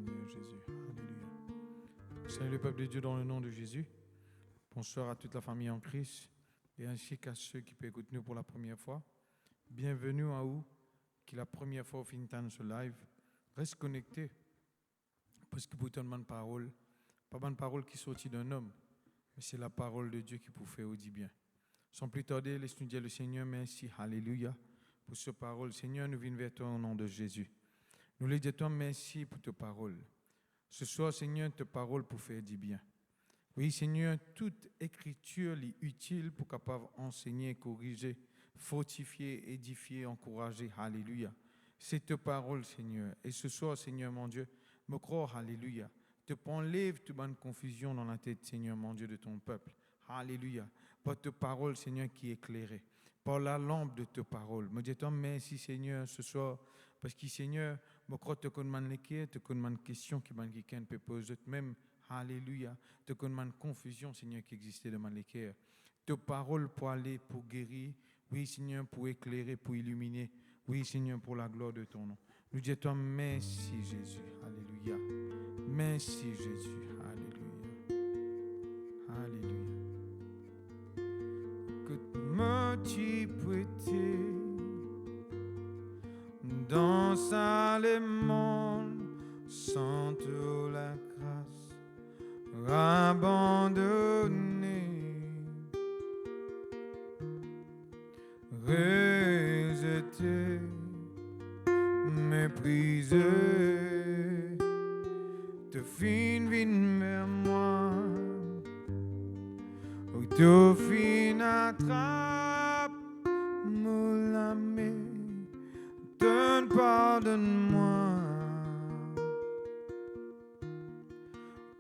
Seigneur Jésus. Alléluia. Salut le peuple de Dieu dans le nom de Jésus. Bonsoir à toute la famille en Christ et ainsi qu'à ceux qui peuvent écouter nous pour la première fois. Bienvenue à vous qui la première fois au fin de ce live. Reste connecté parce que pour te demander parole, pas une parole qui sortit d'un homme, mais c'est la parole de Dieu qui peut faire au bien. Sans plus tarder, laisse-nous dire le Seigneur merci, alléluia, pour ce parole. Seigneur, nous venons vers toi au nom de Jésus. Nous lui disons merci pour ta parole. Ce soir, Seigneur, ta parole pour faire du bien. Oui, Seigneur, toute écriture est utile pour capable enseigner, corriger, fortifier, édifier, encourager. Alléluia. C'est ta parole, Seigneur. Et ce soir, Seigneur, mon Dieu, me crois, alléluia. Te enlève toute bonne confusion dans la tête, Seigneur, mon Dieu, de ton peuple. Alléluia. Par ta parole, Seigneur, qui est éclairée. Par la lampe de ta parole. Me dis-toi merci, Seigneur, ce soir. Parce que, Seigneur, je crois que tu as une question qui quelqu'un peut poser. Même, alléluia, tu as une confusion, Seigneur, qui existait dans les cœurs. Ta parole pour aller, pour guérir. Oui, Seigneur, pour éclairer, pour illuminer. Oui, Seigneur, pour la gloire de ton nom. Nous disons merci, Jésus. Alléluia. Merci, Jésus. Alléluia. Alléluia. Que me prêter dans sa le monde sans toute la grâce abandonné rejeté méprisé te fin vers moi ou te fin attrape me la main. Pardonne-moi,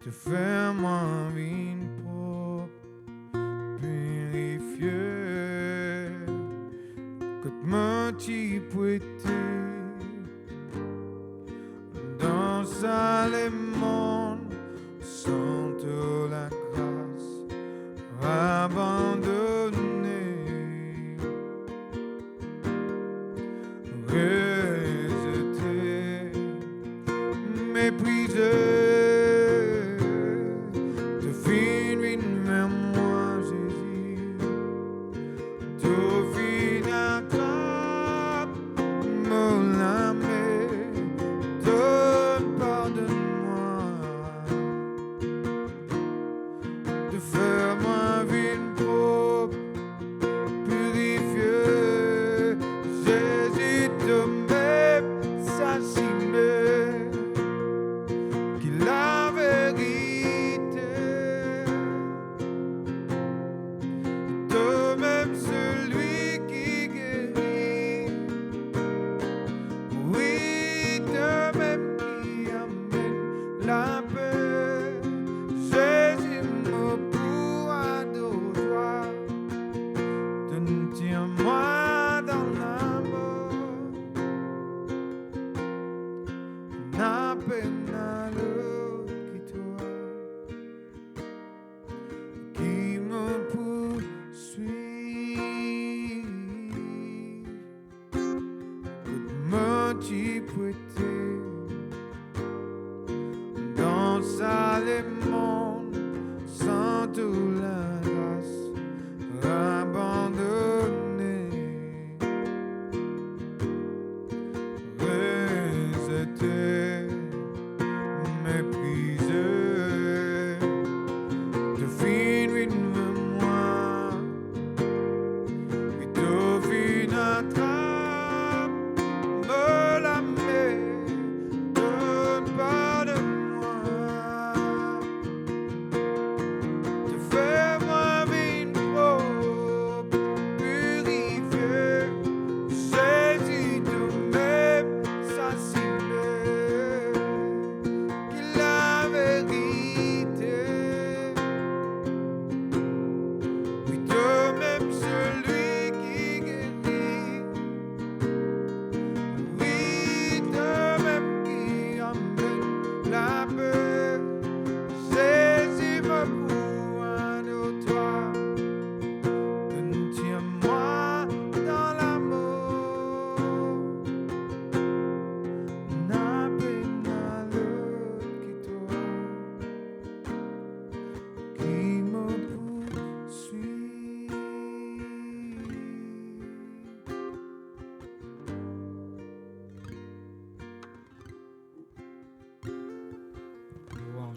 te faire moi une propre, purifier, que me t'y prêter dans sa le monde, sans te la grâce, abandonner. Rejeté, méprisé, te fin vers moi, Jésus. Te fin attrape, me la met, te pardonne-moi, de faire ma vie propre, purifier.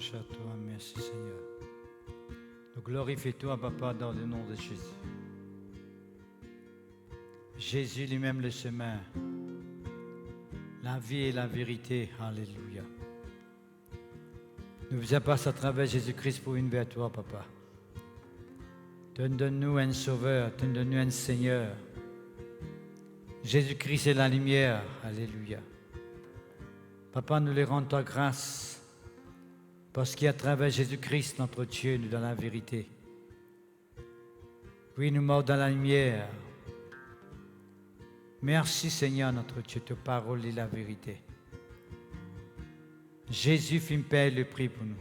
louange à toi. Merci Seigneur. Nous glorifions toi, Papa, dans le nom de Jésus. Jésus lui-même le chemin, la vie et la vérité. Alléluia. Nous faisons passer à travers Jésus-Christ pour une vers toi, Papa. Donne-nous un sauveur, donne-nous un Seigneur. Jésus-Christ est la lumière. Alléluia. Papa, nous les rendons ta grâce parce qu'à travers Jésus-Christ, notre Dieu, nous donne la vérité. Oui, nous morts dans la lumière. Merci Seigneur, notre Dieu, ta parole est la vérité. Jésus fit payer le prix pour nous.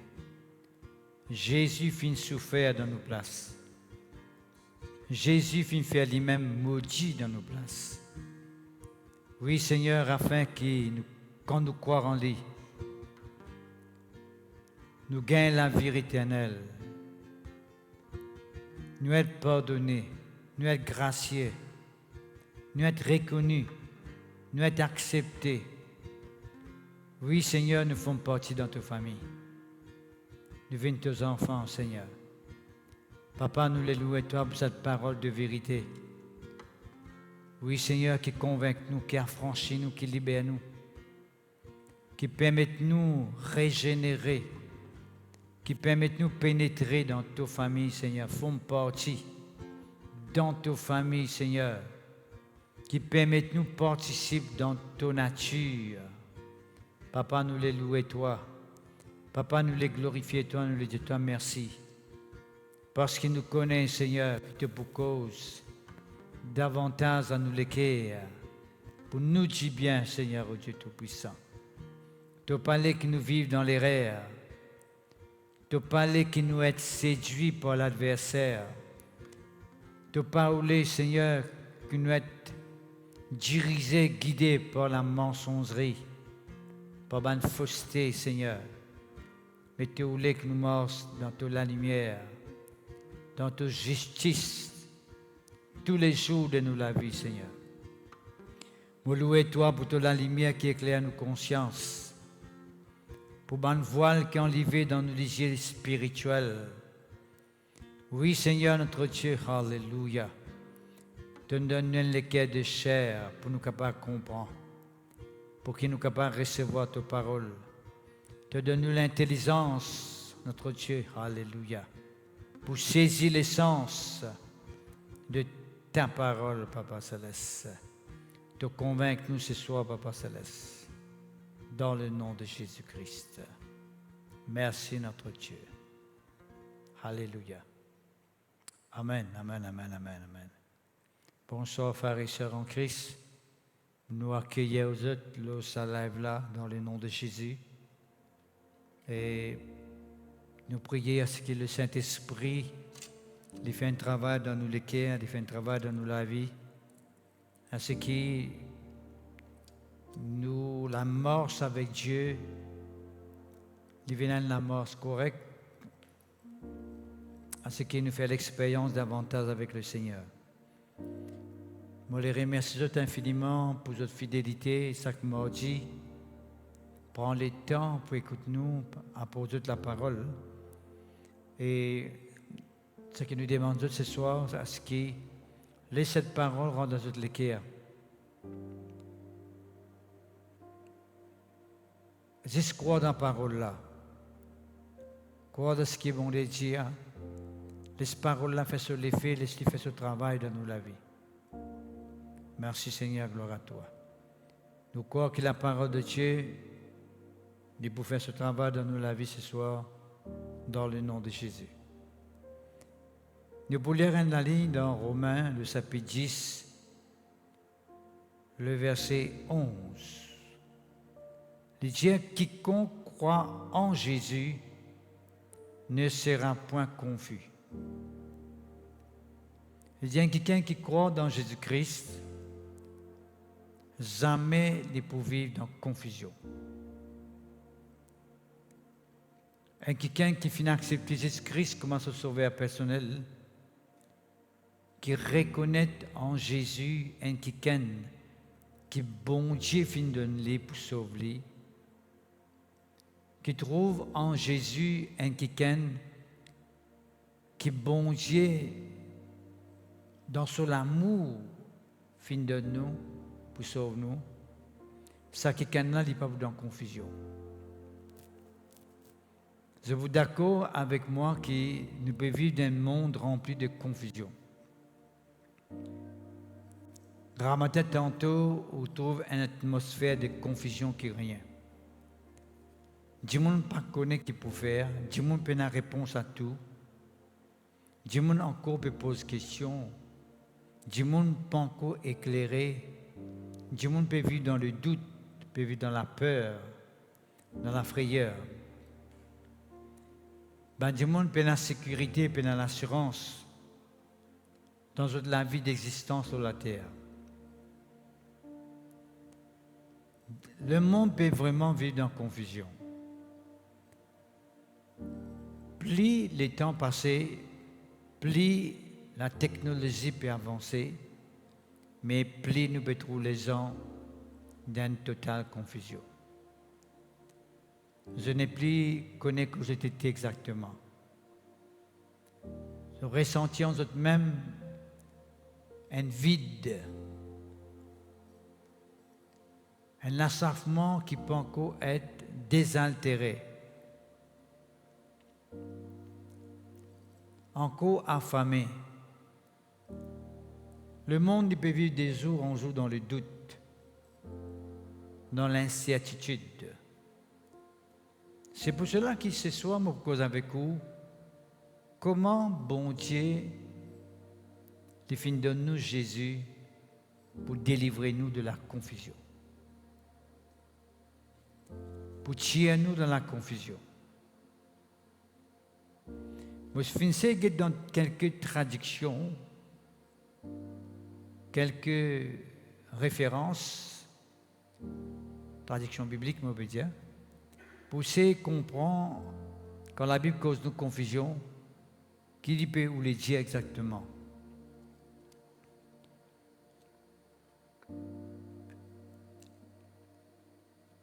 Jésus fit souffrir dans nos places. Jésus fit faire lui-même maudit dans nos places. Oui, Seigneur, afin que quand nous croyons en lui, nous gagnons la vie éternelle. Nous être pardonnés, nous être graciés, nous être reconnus, nous être acceptés. Oui, Seigneur, nous faisons partie de ta famille. Nous venons tes enfants, Seigneur. Papa, nous les louons toi pour cette parole de vérité. Oui, Seigneur, qui convainc nous, qui affranchit nous, qui libère nous, qui permet nous régénérer, qui permet nous pénétrer dans ta famille, Seigneur. Faisons partie dans ta famille, Seigneur, qui permet nous participer dans ta nature. Papa, nous les louons toi. Papa, nous les glorifions toi, nous les disons toi merci. Parce qu'il nous connaît, Seigneur, puis pour cause, davantage à nous l'équerre, pour nous dire bien, Seigneur, oh Dieu Tout-Puissant. Tu parles que nous vivons dans les rêves. Tu parles que nous sommes séduits par l'adversaire. Tu parles, Seigneur, que nous sommes dirigés, guidés par la mensongerie, par la fausseté, Seigneur. Mais tu voulais que nous marchions dans la lumière, dans ta justice, tous les jours de nous la vie, Seigneur. Nous louons toi pour toute la lumière qui éclaire nos consciences, pour le voile qui est enlivé dans nos yeux spirituels. Oui, Seigneur, notre Dieu, alléluia. Tu nous donnes les cœurs de chair pour nous capables de comprendre, pour que nous capables de recevoir ta parole. Tu donnes l'intelligence, notre Dieu, alléluia, pour saisir l'essence de ta parole, Papa Céleste. Te convaincre nous ce soir, Papa Céleste, dans le nom de Jésus-Christ. Merci, notre Dieu. Alléluia. Amen, amen, amen, amen, amen. Bonsoir, frères et sœurs en Christ. Nous accueillons aux autres, là, ça lève là, dans le nom de Jésus. Et nous prions à ce que le Saint-Esprit il fait un travail dans nous les cœurs, il fait un travail dans nous la vie, à ce que nous l'amorce avec Dieu, il vient de l'amorce correcte, à ce qu'il nous fait l'expérience davantage avec le Seigneur. Moi, les remercie infiniment pour votre fidélité, chaque mardi. Prends le temps pour écouter nous, apporter la parole. Et ce que nous demandons ce soir, c'est ce qui laisse cette parole rendre dans notre cœur. Juste croire dans la parole là. Croire dans ce qui est bon de dire. Laisse parole là faire sur l'effet, laisse-lui faire ce travail dans nous la vie. Merci Seigneur, gloire à toi. Nous croyons que la parole de Dieu, il peut faire ce travail dans nous la vie ce soir, dans le nom de Jésus. Nous voulons lire la ligne dans Romains, le chapitre 10, le verset 11. Il dit « Quiconque croit en Jésus ne sera point confus. » Il dit « Quelqu'un qui croit dans Jésus-Christ, jamais ne peut vivre dans confusion. » Et quelqu'un qui finit accepter Jésus-Christ comme son sauveur personnel, qui reconnaît en Jésus un quelqu'un qui bon Dieu finit donner pour sauver, qui trouve en Jésus un quelqu'un qui bon Dieu dans son amour fin de nous pour sauver nous, ça quelqu'un-là n'est pas dans confusion. Je vous d'accord avec moi que nous pouvons vivre dans un monde rempli de confusion. Rarement tantôt, on trouve une atmosphère de confusion qui rien. Du monde ne connaît ce qu'il peut faire, du monde peut avoir réponse à tout, du monde encore peut poser des questions, du monde peut encore éclairer, du monde peut vivre dans le doute, peut vivre dans la peur, dans la frayeur. Du monde peut dans la sécurité, peut dans l'assurance, dans la vie d'existence sur la terre. Le monde peut vraiment vivre dans la confusion. Plus les temps passent, plus la technologie peut avancer, mais plus nous pouvons trouver les gens dans une totale confusion. Je n'ai plus connu que j'étais exactement. Je ressentis en même un vide, un assoiffement qui peut encore être désaltéré, encore affamé. Le monde il peut vivre des jours en jour dans le doute, dans l'incertitude. C'est pour cela qu'il ce soir me cause avec vous comment bon Dieu donne-nous Jésus pour délivrer nous de la confusion, pour tirer nous dans la confusion. Je finissais dans quelques traductions, quelques références, traduction biblique, on peut dire, pour essayer de comprendre, quand la Bible cause nous confusion, qui dit peut ou les dire exactement.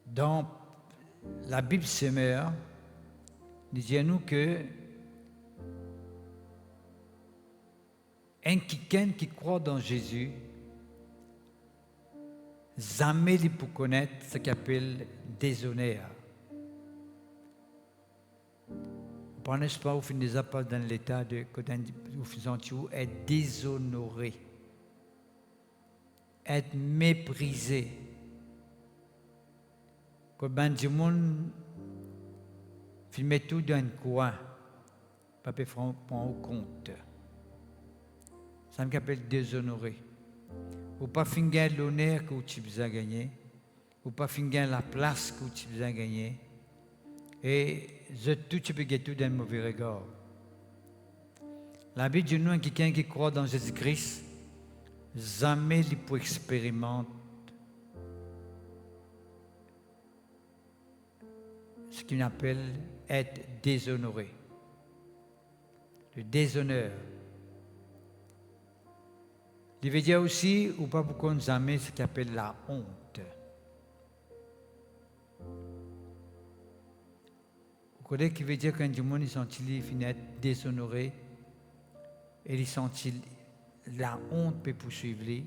Dans la Bible Semeur, il dit à nous que un quelqu'un qui croit dans Jésus, jamais il peut connaître ce qu'il appelle déshonneur. Vous ne pensez pas vous finissez pas dans l'état de vous faisant être déshonoré, être méprisé. Que ben du monde filme tout dans un coin, pas peut prendre au compte. Ça m'appelle déshonoré. Ou pas finir l'honneur que tu as gagné, ou pas finir la place que tu as gagné, et tout tu peux gagner d'un mauvais regard. La Bible dit nous quelqu'un qui croit dans Jésus-Christ, jamais il peut expérimenter ce qu'on appelle être déshonoré. Le déshonneur. Il veut dire aussi, ou pas beaucoup jamais, ce qu'on appelle la honte. Vous connaissez ce qui veut dire quand du monde il finit être déshonoré et il sent la honte peut poursuivre. Il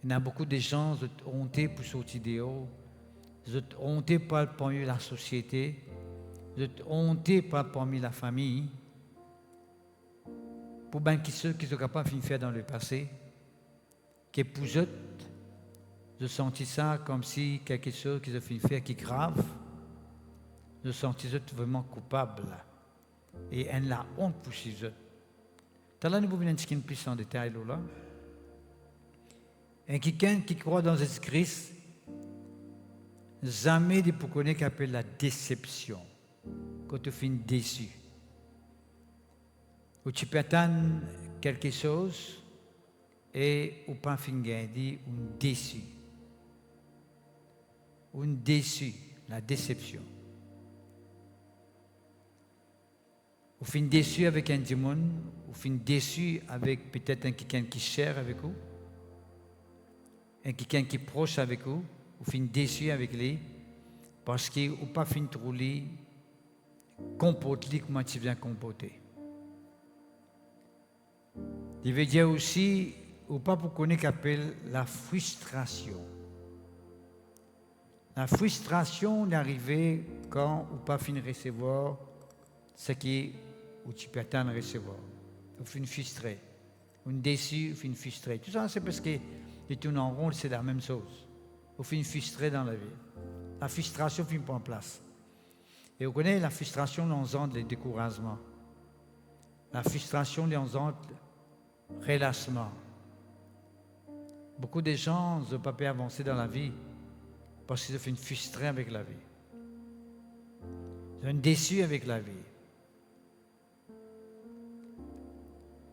y a beaucoup de gens qui sont hontés pour sortir dehors. Ils sont hontés parmi la société, ils sont hontés parmi la famille, pour bien ceux qui sont capables de faire dans le passé, que pour eux, je sentis ça comme si quelque chose qu'ils ont fait faire qui est grave, je sentis eux vraiment coupables et en la honte pour chez eux. Là, nous pouvons un plus en détail là. Et quelqu'un qui croit dans Jésus-Christ, jamais il peut connaître ce qu'on appelle la déception, quand tu finis déçu. Ou tu peux attendre quelque chose et ou pas finir dit un déçu. Un déçu, la déception. Ou fin déçu avec un démon, ou fin déçu avec peut-être un quelqu'un qui cher avec vous, un quelqu'un qui est proche avec vous, ou fin déçu avec lui, Parce qu'il n'a pas fini de rouler, comporte-lui comment tu viens comporter. Il veut dire aussi, ou pas pour connaître qu'appelle la frustration. La frustration d'arriver quand ou pas fini de recevoir ce qui où tu peux attendre de recevoir. Ou fin frustré. Ou déçu, ou fin frustré. Tout ça, c'est parce que les tournes en rond, c'est la même chose. Ou fin frustré dans la vie. La frustration finit pas en place. Et vous connaissez la frustration, l'ensemble, le découragement. La frustration, l'ensemble, le relâchement. Beaucoup de gens ne peuvent pas avancer dans la vie parce qu'ils sont frustrés avec la vie. Ils sont déçus avec la vie.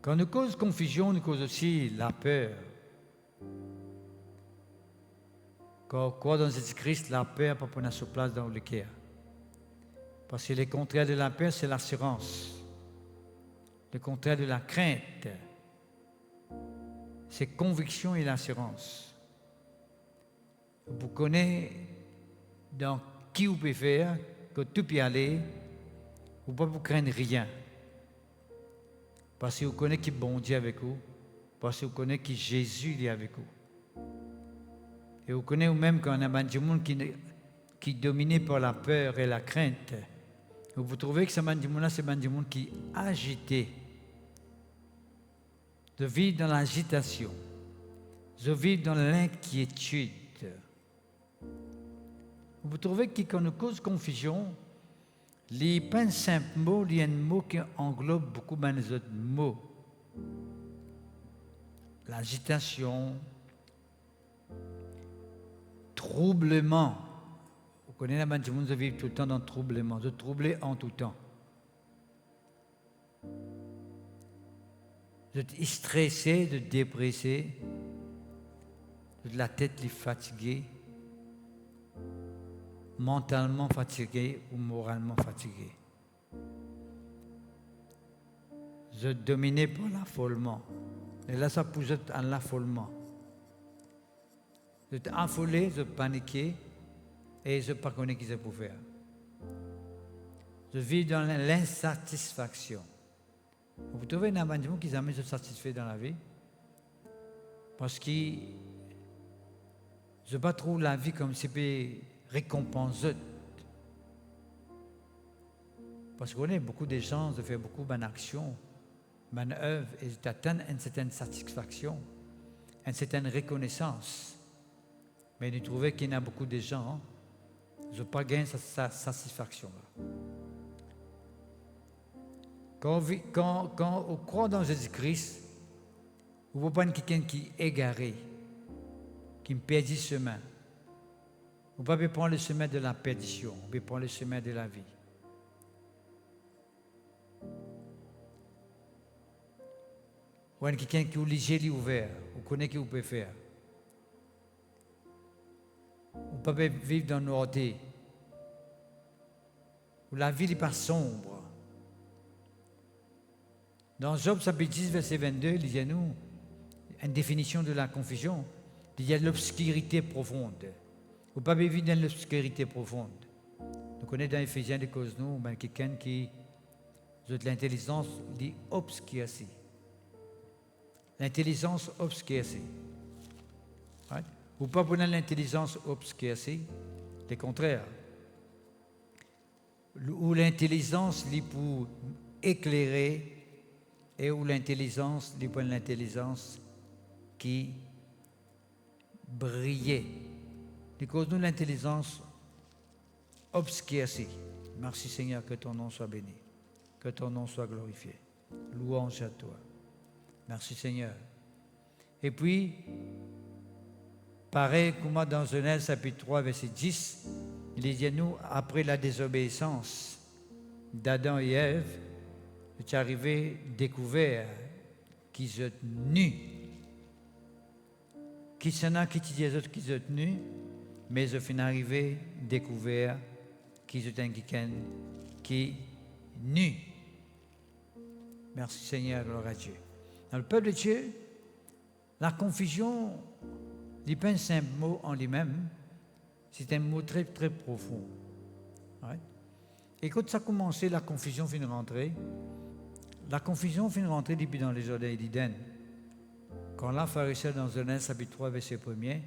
Quand nous cause confusion, nous cause aussi la peur. Quand on croit dans Jésus-Christ, la peur peut prendre sa place dans le cœur. Parce que le contraire de la peur, c'est l'assurance. Le contraire de la crainte, c'est conviction et l'assurance. Vous connaissez dans qui vous pouvez faire, que tout peut aller, vous ne pouvez pas vous craindre rien. Parce que vous connaissez qui bon Dieu avec vous, parce que vous connaissez qui Jésus est avec vous. Et vous connaissez vous-même qu'on a du monde qui est dominé par la peur et la crainte. Vous trouvez que ce monde-là, c'est un monde qui est agité, de vivre dans l'agitation, de vivre dans l'inquiétude. Vous trouvez que quand nous cause confusion, les pas simples mots, il y a un mot qui englobe beaucoup de autres mots. L'agitation, troublement. Vous connaissez la bande du monde, vous vivez tout le temps dans le troublement, de troubler en tout temps. Vous êtes stressé, de dépressé, de la tête fatiguée, mentalement fatigué ou moralement fatigué. Vous êtes dominé par l'affolement. Et là, ça pousse à l'affolement. Vous êtes affolé, vous êtes paniqué et vous n'avez pas connu ce que vous faire. Vous vivez dans l'insatisfaction. Vous trouvez un abandon qui jamais se satisfait dans la vie parce qu'ils ne pas trop la vie comme si c'était récompensé. Parce qu'on a beaucoup de chances de faire beaucoup d'actions, d'œuvres et d'atteindre une certaine satisfaction, une certaine reconnaissance. Mais nous trouvons qu'il y a beaucoup de gens qui n'ont pas gagné cette satisfaction-là. Quand on croit dans Jésus-Christ, vous ne pouvez pas quelqu'un qui est égaré, qui perd le chemin. Vous ne pouvez pas prendre le chemin de la perdition, vous pouvez prendre le chemin de la vie. Ou quelqu'un qui est léger ouvert, vous connaissez ce que vous pouvez faire. Vous ne pouvez pas vivre dans nos ordres, où la vie n'est pas sombre. Dans Job chapitre 10, verset 22, il y a nous une définition de la confusion. Il y a l'obscurité profonde. Vous ne pouvez pas vivre dans l'obscurité profonde. Nous connaissons dans Éphésiens des causes nous, quelqu'un qui a de l'intelligence dit obscurcie. L'intelligence obscurcie. Right? Vous ne pouvez pas prendre l'intelligence obscurcie, c'est le contraire. Où l'intelligence est pour éclairer et où l'intelligence est pour l'intelligence qui brillait. De cause nous l'intelligence obscurcie. Merci Seigneur, que ton nom soit béni, que ton nom soit glorifié. Louange à toi. Merci Seigneur. Et puis, pareil comme dans Genèse chapitre 3, verset 10, il dit à nous, après la désobéissance d'Adam et Ève, c'est arrivé découvert qu'ils sont nus. Qui s'en a qui dit les autres qu'ils sont nus, mais ils sont arrivé découvert qu'ils sont quelqu'un qui est nu. Merci Seigneur, gloire à Dieu. Dans le peuple de Dieu, la confusion n'est pas un simple mot en lui-même, c'est un mot très très profond. Ouais. Et quand ça a commencé, la confusion finit de rentrer. La confusion finit de rentrer depuis dans les jardins d'Éden. Quand la pharisien dans Genèse chapitre 3, verset 1er,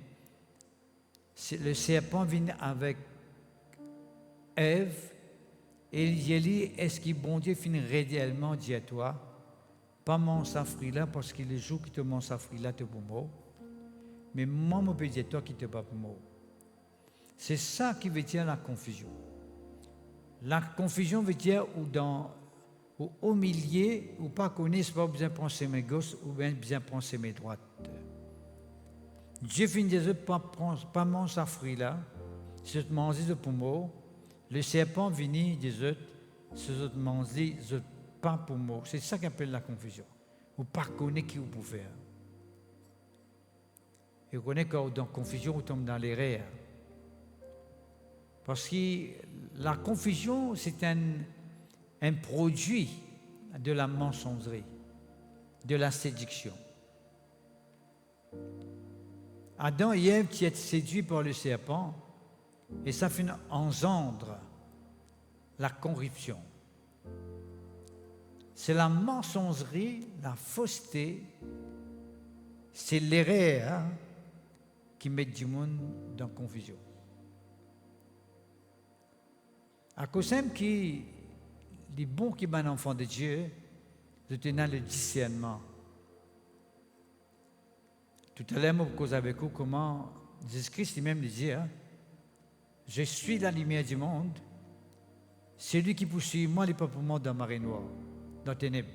le serpent vient avec Ève et il dit, est-ce que bon Dieu finit réellement dit à toi, pas manger ce fruit-là parce que le jour que tu manges ce fruit-là, tu es pour mort. Mais moi, je peux dire toi qui n'es pas pour mort. C'est ça qui veut dire la confusion. La confusion veut dire ou au milieu, ou pas connaître, pas bien penser mes gauches, ou bien penser mes droites. Dieu finit de pas manger ce fruit-là, si tu manges de pour mort. Le serpent vient des autres, si tu manges pas pour mort. C'est ça qu'on appelle la confusion. Ou pas connaître qui vous pouvez faire. Et vous connaissez quand dans la confusion, on tombe dans l'erreur. Parce que la confusion, c'est un produit de la mensongerie, de la séduction. Adam et Ève qui étaient séduits par le serpent, et ça fait engendre la corruption. C'est la mensongerie, la fausseté, c'est l'erreur qui met du monde dans la confusion. À cause même qui les bons qui sont enfants de Dieu, de tenir le discernement. Tout à l'heure, je cause avec vous comment Jésus-Christ lui-même disait, hein, je suis la lumière du monde. Celui qui poursuit moi, il n'est pas pour moi dans la marée noire, dans les ténèbres.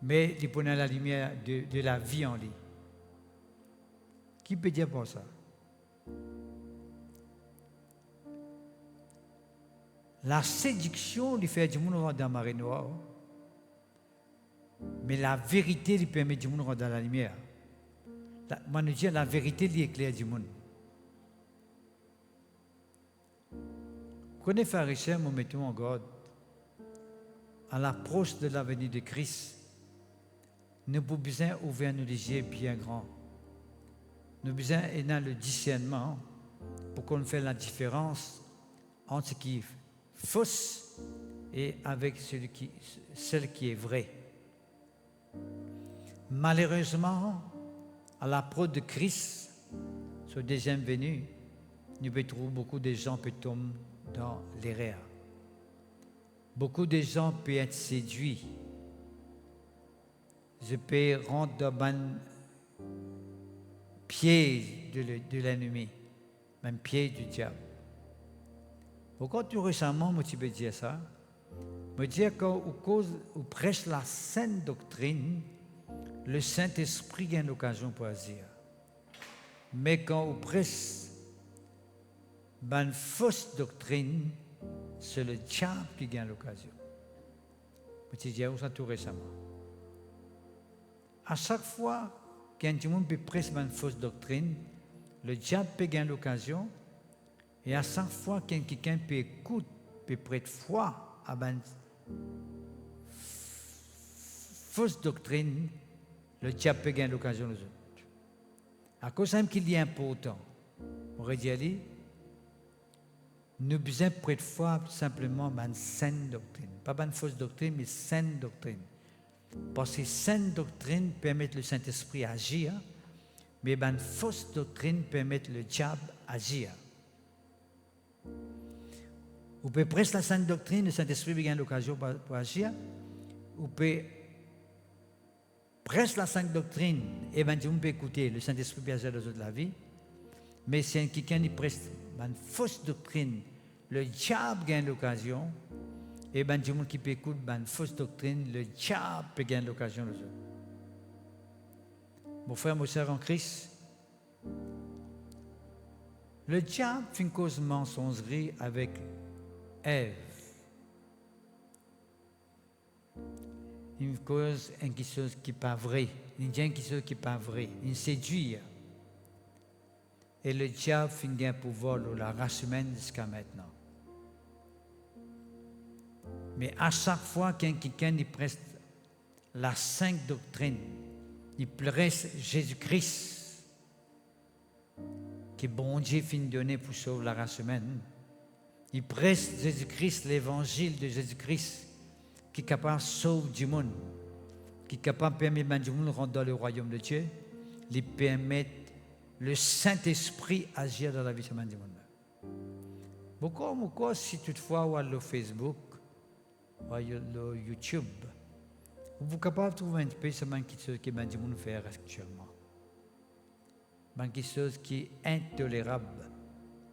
Mais il prenait la lumière de la vie en lui. Qui peut dire pour ça? La séduction lui fait du monde rentrer dans la marée noire, mais la vérité lui permet du monde rentrer dans la lumière. Moi, je dis la vérité lui éclaire du monde. Quand les pharisiens nous mettons en garde à l'approche de la venue de Christ, nous avons besoin d'ouvrir nos yeux bien grands. Nous avons besoin d'avoir le discernement pour qu'on fasse la différence entre ce qui est fausse et avec celle qui est vraie. Malheureusement, à l'approche de Christ, sa deuxième venue, nous pouvons trouver beaucoup de gens qui tombent dans l'erreur. Beaucoup de gens peuvent être séduits. Je peux rentrer dans un piège de l'ennemi, même piège du diable. Pourquoi tout récemment, moi, tu peux dire ça? Je veux dire qu'on prêche la sainte doctrine, le Saint-Esprit a l'occasion pour agir. Mais quand on prêche une fausse doctrine, c'est le diable qui gagne l'occasion. Je te dis ça tout récemment. À chaque fois qu'un monde peut prêcher une fausse doctrine, le diable peut gagner l'occasion. Et à chaque fois qu'un quelqu'un peut écouter, peut prêter foi à une fausse doctrine, le diable peut gagner l'occasion aux autres. À cause même qu'il est important, on aurait dit, nous avons besoin de prêter foi simplement à une saine doctrine. Pas une fausse doctrine, mais saine doctrine. Parce que saine doctrine permet le Saint-Esprit d'agir, mais une fausse doctrine permet le diable d'agir. Vous pouvez prêcher la sainte doctrine, le Saint-Esprit vient l'occasion pour agir. Vous pouvez prêcher la sainte doctrine, et bien vous pouvez écouter, le Saint-Esprit peut agir dans la vie. Mais si quelqu'un qui prêche une fausse doctrine, le diable gagne l'occasion, et bien du monde qui peut écouter une fausse doctrine, le diable peut gagner l'occasion aux autres. Mon frère, mon sœur en Christ, le diable fait une cause mensongerie avec Ève. Une cause, quelque chose qui n'est pas vrai. Une quelque chose qui n'est pas vrai. Une séduire. Et le diable fait un pouvoir dans la race humaine jusqu'à maintenant. Mais à chaque fois qu'un quelqu'un prête la sainte doctrine, il prête Jésus-Christ, que bon Dieu finit de donner pour sauver la race humaine, Il presse Jésus-Christ, l'évangile de Jésus-Christ, qui est capable de sauver du monde, qui est capable de permettre du monde de rentrer dans le royaume de Dieu, lui permettre le Saint-Esprit agir dans la vie de du monde. Beaucoup, si toutefois, ou le Facebook, ou le YouTube, vous êtes capable de trouver un peu ce que du monde fait actuellement. Quelque chose qui est intolérable,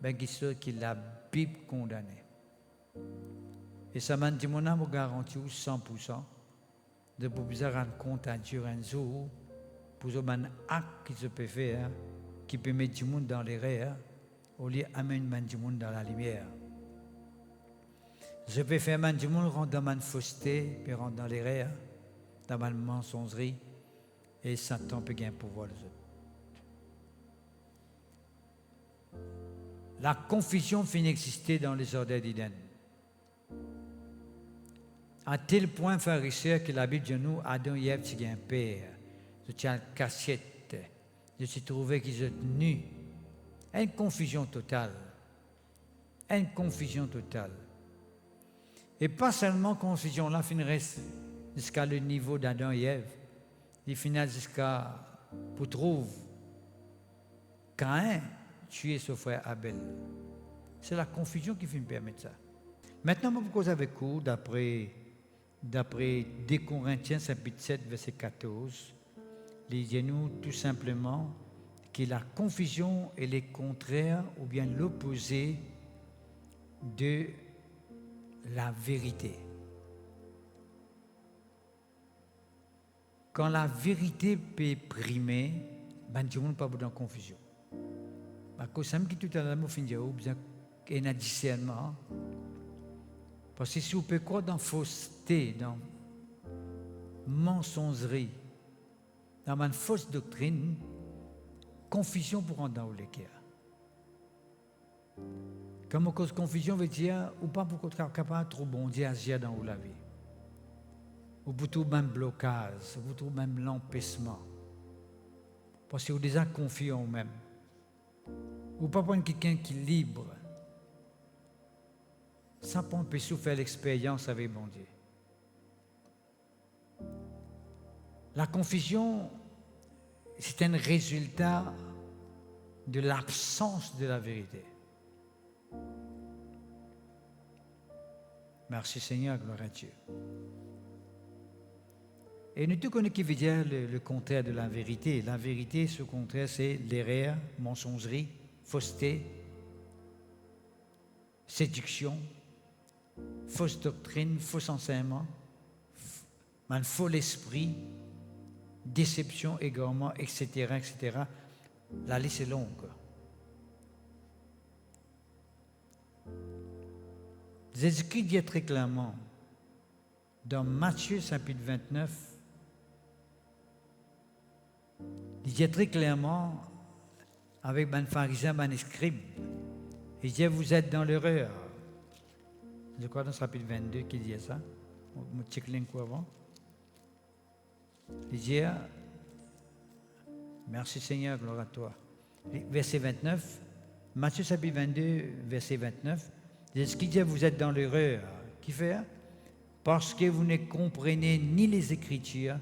quelque chose qui la Bible condamnée. Et ça m'a dit, mon âme vous garantit 100% de pouvoir rendre compte à Dieu un jour pour un acte qui se peut faire, qui peut mettre du monde dans les rêves, au lieu d'amener du monde dans la lumière. Je peux faire du monde rentrer dans ma fausseté, puis rentrer dans les rêves, dans ma mensongerie, et Satan peut gagner pouvoir les autres. La confusion finit d'exister dans les ordres d'Éden. À tel point, frères et sœurs, que la Bible de nous, Adam et Ève, c'est un père. Je tiens une cassette. Je suis trouvé qu'ils étaient nus. Une confusion totale. Une confusion totale. Et pas seulement confusion, là, finirait jusqu'à le niveau d'Adam et Ève. Il finit jusqu'à, pour trouver, Caïn tuer son frère Abel. C'est la confusion qui finit permettre ça. Maintenant, je vais vous causer avec vous, d'après 2 Corinthiens, chapitre 7, verset 14, lisez-nous tout simplement que la confusion est le contraire ou bien l'opposé de la vérité. Quand la vérité peut primer, tout le monde pas dans confusion. Parce que tout à l'heure, il y a un discernement. Parce que si vous pouvez croire dans fausseté, dans mensongerie, dans une fausse doctrine, confusion pour rentrer dans l'équerre. Comme cause confusion veut dire, ou pas pour être capable de trop bon Dieu agir dans la vie. Ou pour tout même blocage, ou pour tout même l'empêchement. Parce que vous êtes déjà confiant en vous-même. Ou pas prendre quelqu'un qui est libre, sans pas empêcher de faire l'expérience avec bon Dieu. La confusion, c'est un résultat de l'absence de la vérité. Merci Seigneur, gloire à Dieu. Et nous tous connaissons qui veut dire le contraire de la vérité. La vérité, ce contraire, c'est l'erreur, mensongerie, fausseté, séduction, fausse doctrine, faux enseignement, un faux esprit, déception, égarement, etc., etc. La liste est longue. Jésus-Christ dit très clairement dans Matthieu chapitre 29, il dit très clairement avec un pharisien, un scribe, il dit vous êtes dans l'erreur. Je crois dans ce chapitre 22 qu'il dit ça. On check l'inco avant. Il dit merci Seigneur, gloire à toi. Verset 29, Matthieu chapitre 22, verset 29. Ce qui dit vous êtes dans l'erreur. Qui fait? Parce que vous ne comprenez ni les Écritures,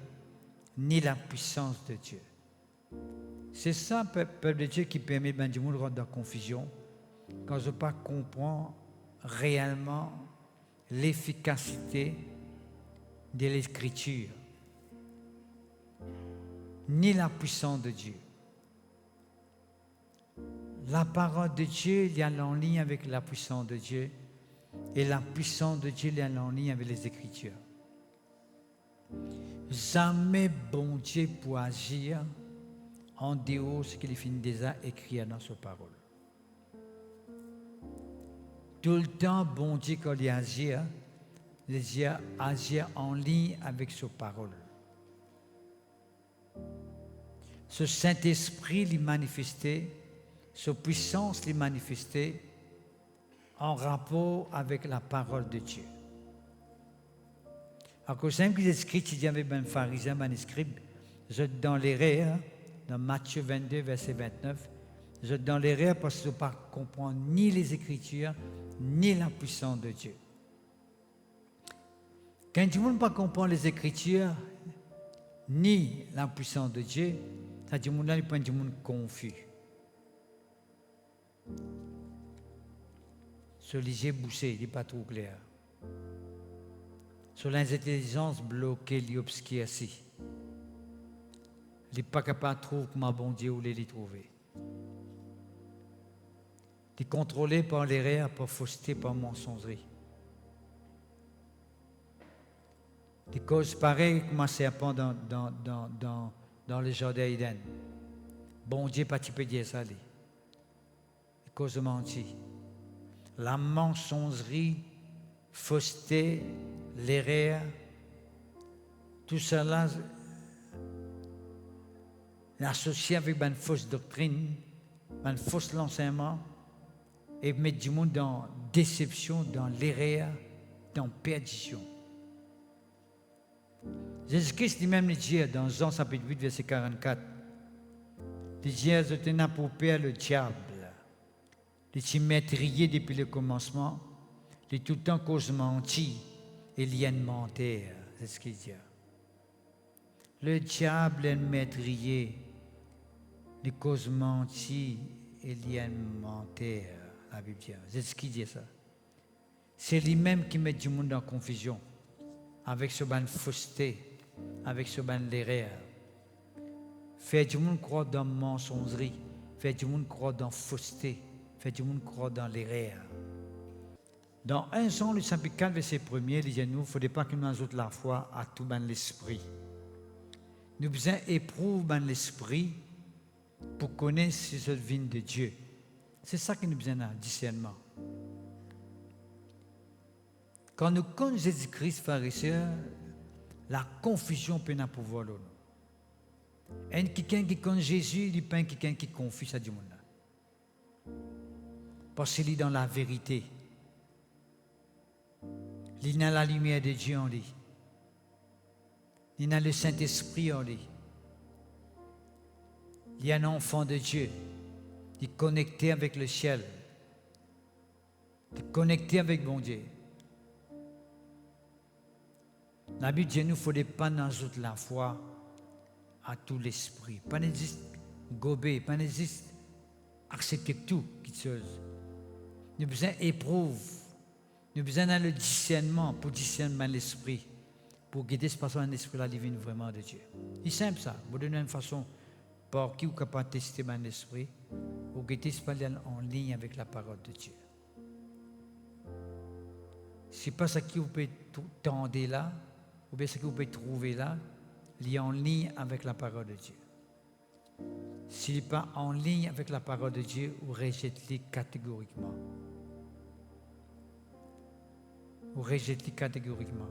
ni la puissance de Dieu. C'est ça, peuple de Dieu, qui permet du monde de rentrer dans la confusion, quand je ne pas comprends réellement l'efficacité de l'Écriture, ni la puissance de Dieu. La parole de Dieu, il y a en ligne avec la puissance de Dieu, et la puissance de Dieu, il y a en ligne avec les Écritures. Jamais bon Dieu pour agir en dehors de ce qu'il finit déjà écrit dans sa parole. Tout le temps, bon Dieu, quand il agit, agir en ligne avec sa parole. Ce Saint-Esprit lui manifesté, sa puissance lui manifestée en rapport avec la parole de Dieu. À cause de les écrits, il y avait un pharisien, un scribe, je dans l'erreur, dans Matthieu 22, verset 29, je dans l'erreur parce que je ne comprends ni les Écritures, ni la puissance de Dieu. Quand tu ne pas comprendre les Écritures, ni la puissance de Dieu, ça dit monde là, il peut être confus. Ce léger bouché, il n'est pas trop clair. Sur l'intelligence bloquée, l'obscurcie. Il n'est pas capable de trouver comment bon Dieu voulait les trouver. Il est contrôlé par l'erreur, par fausseté, par mensongerie. Des causes pareilles comme un serpent dans le jardin d'Éden. Bon Dieu, pas tu peux dire ça. Des causes de mentir. La mensongerie, fausseté, l'erreur, tout cela l'associer avec une fausse doctrine, un faux enseignement, et mettre du monde dans déception, dans l'erreur, dans perdition. Jésus-Christ lui-même le dit dans Jean chapitre 8, verset 44. Il dit, je tenais pour père le diable. Il s'y maîtrisé depuis le commencement. Il est tout le temps cause menti et lien mentir. C'est ce qu'il dit. Le diable est maîtrisé. Les causes menti et lien mentir. La Bible dit. C'est ce qu'il dit ça. C'est lui-même qui met du monde en confusion. Avec ce ban fausseté, avec ce ban l'erreur. Fait du monde croire dans mensongerie, fait du monde croire dans fausseté, fait du monde croire dans l'erreur. Dans 1 Jean, le chapitre 4, verset 1er, il dit nous, il ne faudrait pas que nous ajoute la foi à tout ban l'esprit. Nous besoin éprouver ban l'esprit pour connaître si c'est vient de Dieu. C'est ça que nous besoin d'un discernement. Quand nous connaissons Jésus-Christ, frères et sœurs, la confusion peut nous pouvoir là. Et quelqu'un qui connaît Jésus, il n'est pas quelqu'un qui confie à du monde. Parce qu'il est dans la vérité. Il est dans la lumière de Dieu en lui. Il est dans le Saint-Esprit en lui. Il est un enfant de Dieu. Il est connecté avec le ciel. Il est connecté avec bon Dieu. La Bible dit, nous, il ne faudrait pas ajouter la foi à tout l'esprit. Pas n'existe gober, pas n'existe accepter tout qui chose. Nous avons besoin d'éprouver. Nous avons besoin de le discernement pour discerner l'esprit. Pour guider ce passage l'esprit la divine vraiment de Dieu. C'est simple ça. Vous donnez une façon par qui vous êtes capable de tester l'esprit. Vous guidez ce passage en ligne avec la parole de Dieu. Ce n'est pas ça que vous pouvez tendre là. Ou bien ce que vous pouvez trouver là, il est en ligne avec la parole de Dieu. S'il n'est pas en ligne avec la parole de Dieu, vous rejetez catégoriquement. Vous rejetez catégoriquement.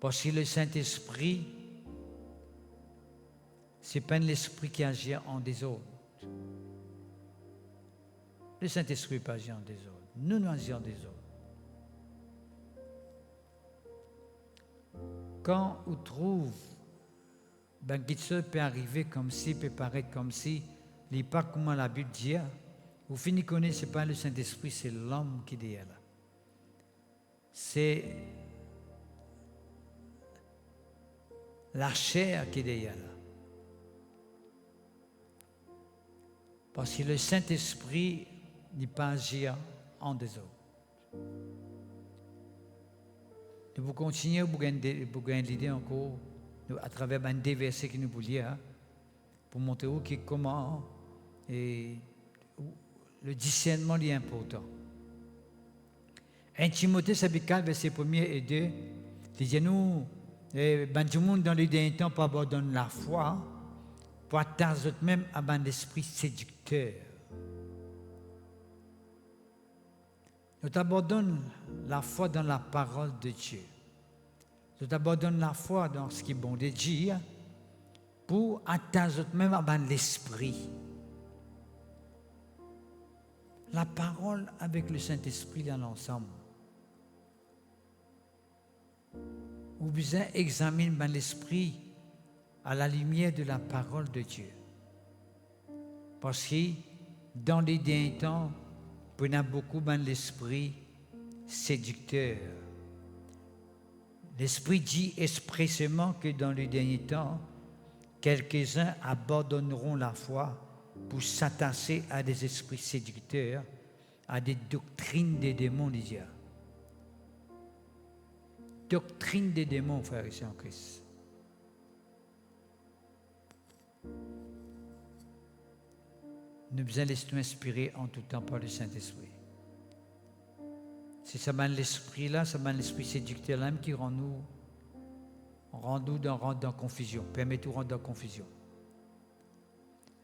Parce que le Saint-Esprit, ce n'est pas l'esprit qui agit en des autres. Le Saint-Esprit n'est pas agit en des autres. Nous agissons des autres. Quand on trouve, quelque chose peut arriver comme si, peut paraître comme si, il n'est pas comment la Bible dit, vous finissez de connaître, ce n'est pas le Saint-Esprit, c'est l'homme qui est là. C'est la chair qui est là. Parce que le Saint-Esprit n'est pas agir en des autres. Nous continuons pour gagner l'idée encore à travers des versets que nous voulons lire pour montrer comment le discernement est important. 1 Timothée chapitre 4, verset 1 et 2, il dit nous, du monde dans les derniers temps pour abandonner la foi, pour atteindre même à l'esprit séducteur. Nous abandonnons la foi dans la parole de Dieu. Nous abandonnons la foi dans ce qui est bon de Dieu pour atteindre même à l'esprit. La parole avec le Saint-Esprit dans l'ensemble. Vous besoin examiner l'esprit à la lumière de la parole de Dieu. Parce que dans les derniers temps, Pour nous beaucoup dans l'esprit séducteur. L'esprit dit expressément que dans le dernier temps, quelques-uns abandonneront la foi pour s'attacher à des esprits séducteurs, à des doctrines des démons, disait. Doctrine des démons, frères et sœurs en Christ. Nous devons laisser nous inspirer en tout temps par le Saint-Esprit. C'est ça l'esprit-là, ça l'esprit séducteur-là qui rend nous dans confusion, permet tout rendre dans confusion.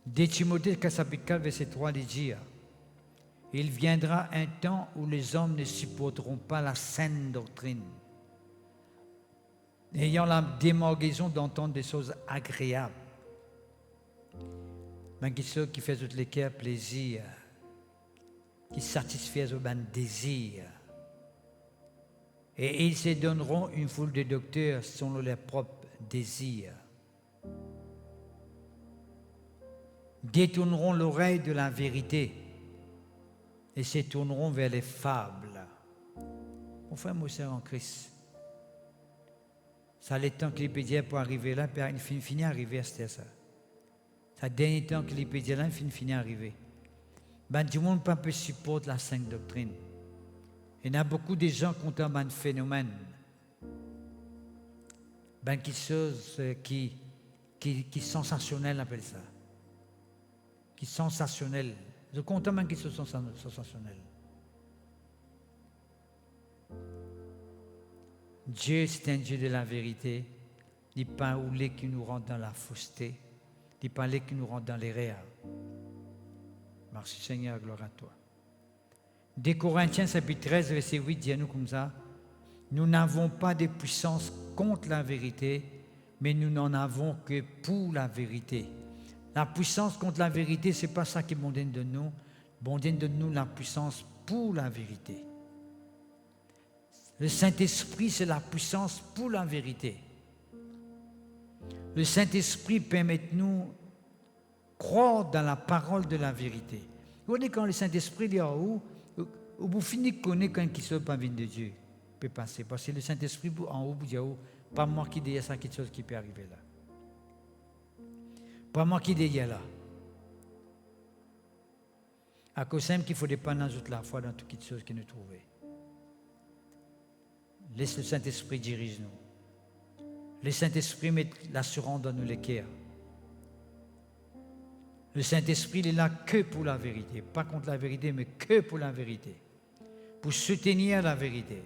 Dès Timothée, chapitre 4, verset 3, il dit « Il viendra un temps où les hommes ne supporteront pas la saine doctrine, ayant la démangeaison d'entendre des choses agréables. » Mais ceux qui font toutes les cœurs plaisir, qui satisfont aux désirs. Et ils se donneront une foule de docteurs selon leurs propres désirs. Détourneront l'oreille de la vérité et se tourneront vers les fables. Mon frère, mon sœur en Christ, ça a le temps qu'il peut dire pour arriver là, puis il finit à arriver à ça. Ça dernier temps qu'il peut dire là, il finit à arriver. Ben, du monde ne peut supporter la sainte doctrine. Il y a beaucoup de gens qui ont un phénomène. Ben, qui sensationnel, on appelle ça. Qui sensationnel. Je compte même qui sont sensationnels. Dieu, c'est un Dieu de la vérité. Il n'est pas un oulet qui nous rend dans la fausseté. Il n'est pas un oulet qui nous rend dans l'erreur. Merci Seigneur, gloire à toi. Des Corinthiens, chapitre 13, verset 8, dit à nous comme ça, « Nous n'avons pas de puissance contre la vérité, mais nous n'en avons que pour la vérité. » La puissance contre la vérité, ce n'est pas ça qui est bon de nous. Bon de nous la puissance pour la vérité. Le Saint-Esprit, c'est la puissance pour la vérité. Le Saint-Esprit permet de nous croire dans la parole de la vérité. Vous voyez, quand le Saint-Esprit dit en haut, vous finissez de connaître quand il ne soit pas venu de Dieu. Peut passer. Parce que le Saint-Esprit, en haut, vous dit, pas moi qui dis ça, quelque chose qui peut arriver là. Pas moi qui dis là. À cause même qu'il faut dépendre toute la foi dans toutes les choses que nous trouvons. Laisse le Saint-Esprit dirige nous. Le Saint-Esprit met l'assurance dans nous les cœurs. Le Saint-Esprit il est là que pour la vérité. Pas contre la vérité, mais que pour la vérité. Pour soutenir la vérité.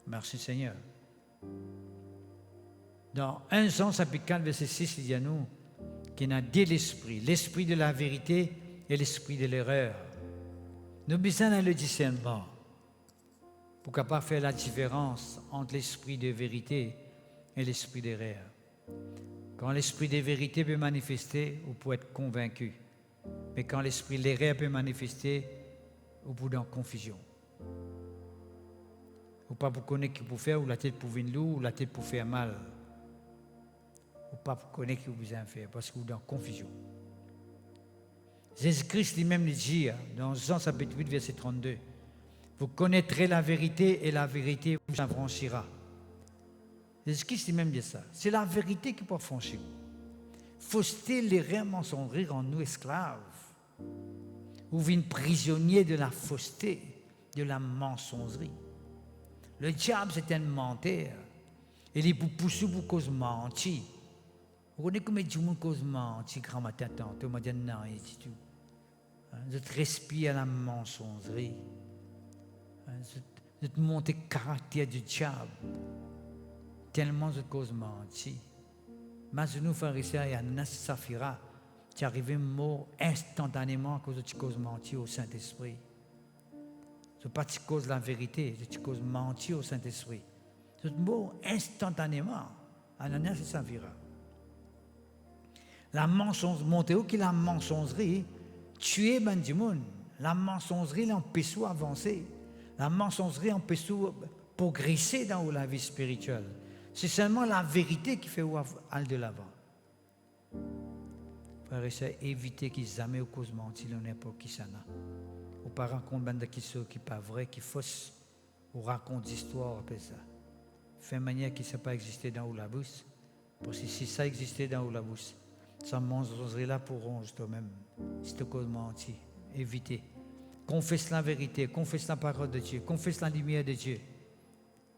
Merci Seigneur. Dans 1 Jean, chapitre 4, verset 6, il dit à nous qu'il y a deux esprits, l'esprit de la vérité et l'esprit de l'erreur. Nous avons besoin de le discernement pour capable faire la différence entre l'esprit de vérité et l'esprit d'erreur. Quand l'esprit de vérité peut manifester, vous pouvez être convaincu. Mais quand l'esprit de l'erreur peut manifester, vous pouvez être en confusion. Vous ne pouvez pas connaître ce que vous faire, ou la tête pour venir ou la tête pour faire mal. Vous ne pouvez pas connaître ce que vous avez faire, parce que vous êtes en confusion. Jésus-Christ lui-même dit, dans Jean chapitre 8, verset 32, « Vous connaîtrez la vérité et la vérité vous affranchira. » Jésus-Christ lui-même dit ça. C'est la vérité qui peut affranchir. Fausseté, l'erreur, mensongerie rend nous esclaves. Ou vînes prisonniers de la fausseté, de la mensongerie. Le diable, c'est un menteur. Il est pour pousser pour cause mentir. Vous connaissez comment du monde cause mentir, grand matin, tantôt, m'a dit non, il dit tout. Je te respire à la mensongerie. Je te montre le caractère du diable. Tellement je cause mentir. Mais nous, frères et sœurs, il y a un Saphira qui arrive mort instantanément à cause de tu causes mentir au Saint-Esprit. Ce n'est pas tu causes la vérité, tu causes mentir au Saint-Esprit. C'est mort instantanément. Ananias et Saphira. La mensongerie, montez où qu'il la mensongerie, tuer ben du monde. La mensongerie l'empêche d'avancer. La mensongerie empêche de progresser dans la vie spirituelle. C'est seulement la vérité qui fait aller de l'avant. frères et sœurs, évitez qu'ils jamais au cause mentir, n'importe qui ça n'a. Ou pas raconter bande qui sont qui pas vrai, qui fausse, ou raconte d'histoire après ça. Fait manière qui ne pas exister dans la bouche. Parce que si ça existait dans la bouche, ça mangerait là pour ronge toi-même. Si tu cause mentir, évitez. Confesse la vérité, confesse la parole de Dieu, confesse la lumière de Dieu.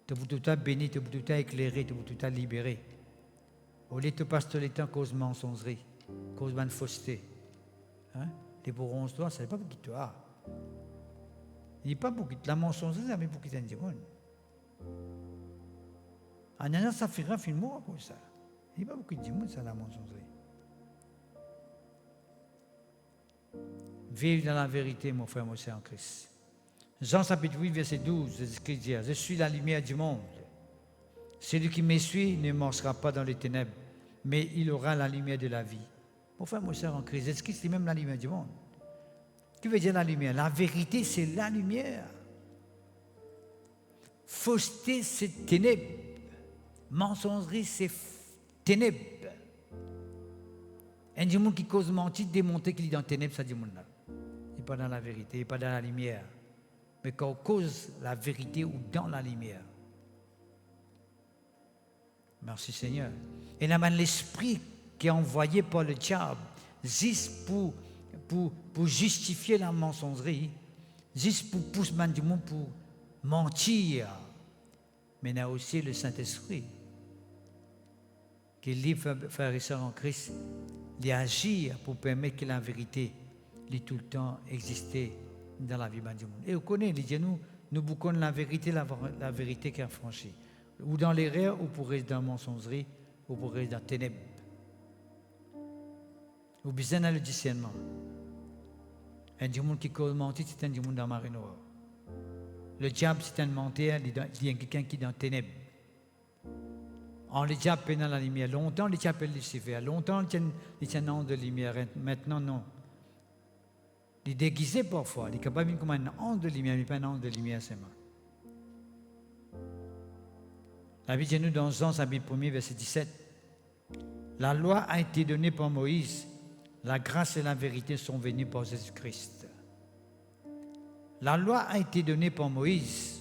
Tu peux tout à béni, tu peux tout à éclairer, tu peux tout à libérer. Au lieu de passer le temps cause mensongerie, cause de fausseté. Hein? Les bourrons, toi, ce n'est pas pour qui toi. Il n'est pas pour qui la mensongerie, mais pour qui t'en dit. En ayant ça fait un film comme ça. Il n'y a pas beaucoup de monde, ça, la mensongerie. Vive dans la vérité, mon frère, mon frère en Christ. Jean chapitre 8, verset 12, Jésus-Christ dit, je suis la lumière du monde. Celui qui me suit ne marchera pas dans les ténèbres, mais il aura la lumière de la vie. Mon frère, mon frère en Christ, Jésus-Christ est même la lumière du monde. Que veut dire la lumière? La vérité, c'est la lumière. Fausseté, c'est ténèbres. Mensongerie, c'est ténèbres. Un du monde qui cause mentir, démontrer qu'il est dans les ténèbres, ça dit monde là. Il n'est pas dans la vérité, il n'est pas dans la lumière. Mais quand on cause la vérité ou dans la lumière. Merci Seigneur. Et là, l'esprit qui est envoyé par le diable, juste pour justifier la mensongerie, juste pour pousser du monde pour mentir. Mais il y a aussi le Saint-Esprit qui livre frères et sœurs en Christ, il agit pour permettre que la vérité ait tout le temps existé dans la vie du monde. Et vous connaissez, nous boucons la vérité qui est affranchie. Ou dans l'erreur, ou pour rester dans la mensongerie, ou pour rester dans la ténèbres. Ou besoin dans le discernement. Un du monde qui cause mentir, c'est un du monde dans la marée noire. Le diable, c'est un menteur, il y a quelqu'un qui est dans les ténèbres. Le diable est dans la lumière. Longtemps, le diable est Lucifer. Longtemps, il tient un ange de lumière. Maintenant, non. Il est déguisé parfois. Il est capable de comme un ange de lumière, mais pas un ange de lumière seulement. La Bible dit nous dans Jean, chapitre 1er, verset 17. La loi a été donnée par Moïse. La grâce et la vérité sont venues par Jésus-Christ. La loi a été donnée par Moïse.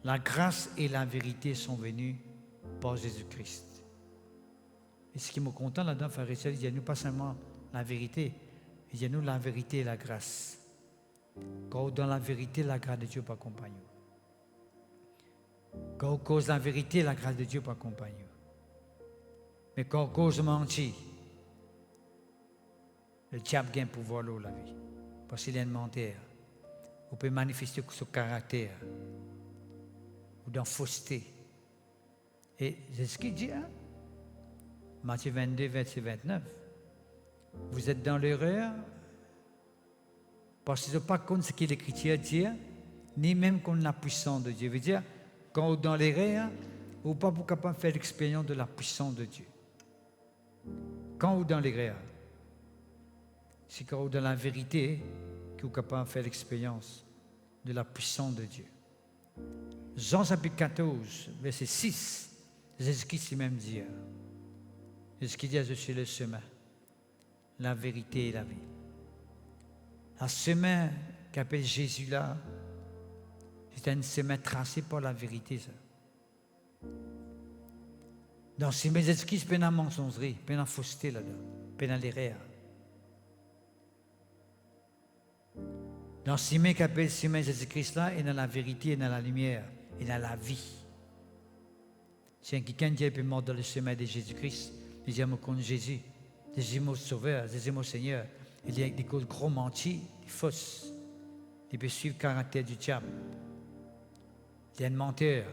La grâce et la vérité sont venues par Jésus-Christ. Et ce qui me content là-dedans, frère et sœur, il y a nous pas seulement la vérité, il y a nous la vérité et la grâce. Quand dans la vérité, la grâce de Dieu peut accompagner. Quand on cause la vérité, la grâce de Dieu peut accompagner. Mais quand on cause mentir, le diable gagne pouvoir dans la vie. Parce qu'il est un menteur. On peut manifester son caractère. Ou dans fausseté. Et c'est ce qu'il dit, hein? Matthieu 22, verset 29. Vous êtes dans l'erreur parce que vous n'avez pas compte ce que l'Écriture dit, ni même contre la puissance de Dieu. Ça veut dire, quand vous êtes dans l'erreur, vous n'êtes pas capable de faire l'expérience de la puissance de Dieu. Quand vous êtes dans l'erreur, c'est quand vous êtes dans la vérité que vous êtes capable de faire l'expérience de la puissance de Dieu. Jean chapitre 14, verset 6, Jésus-Christ lui-même dit, Jésus-Christ dit, je suis le chemin, la vérité et la vie. La chemin qu'appelle Jésus là, c'est un chemin tracé par la vérité. Ça. Dans ce chemin, Jésus-Christ, il y a une mensongerie, il y a une fausseté là-dedans, il y a l'erreur. Dans ce chemin qu'appelle le chemin Jésus-Christ là, il y a la vérité, il y a la lumière, il y a la vie. Si quelqu'un dit qu'il peut mort dans le chemin de Jésus-Christ, il dit, je me connais Jésus, Jésus mon sauveur, Jésus mon Seigneur. Il y a des causes gros mentis, des fausses. Il peut suivre le caractère du diable. Il y a un menteur.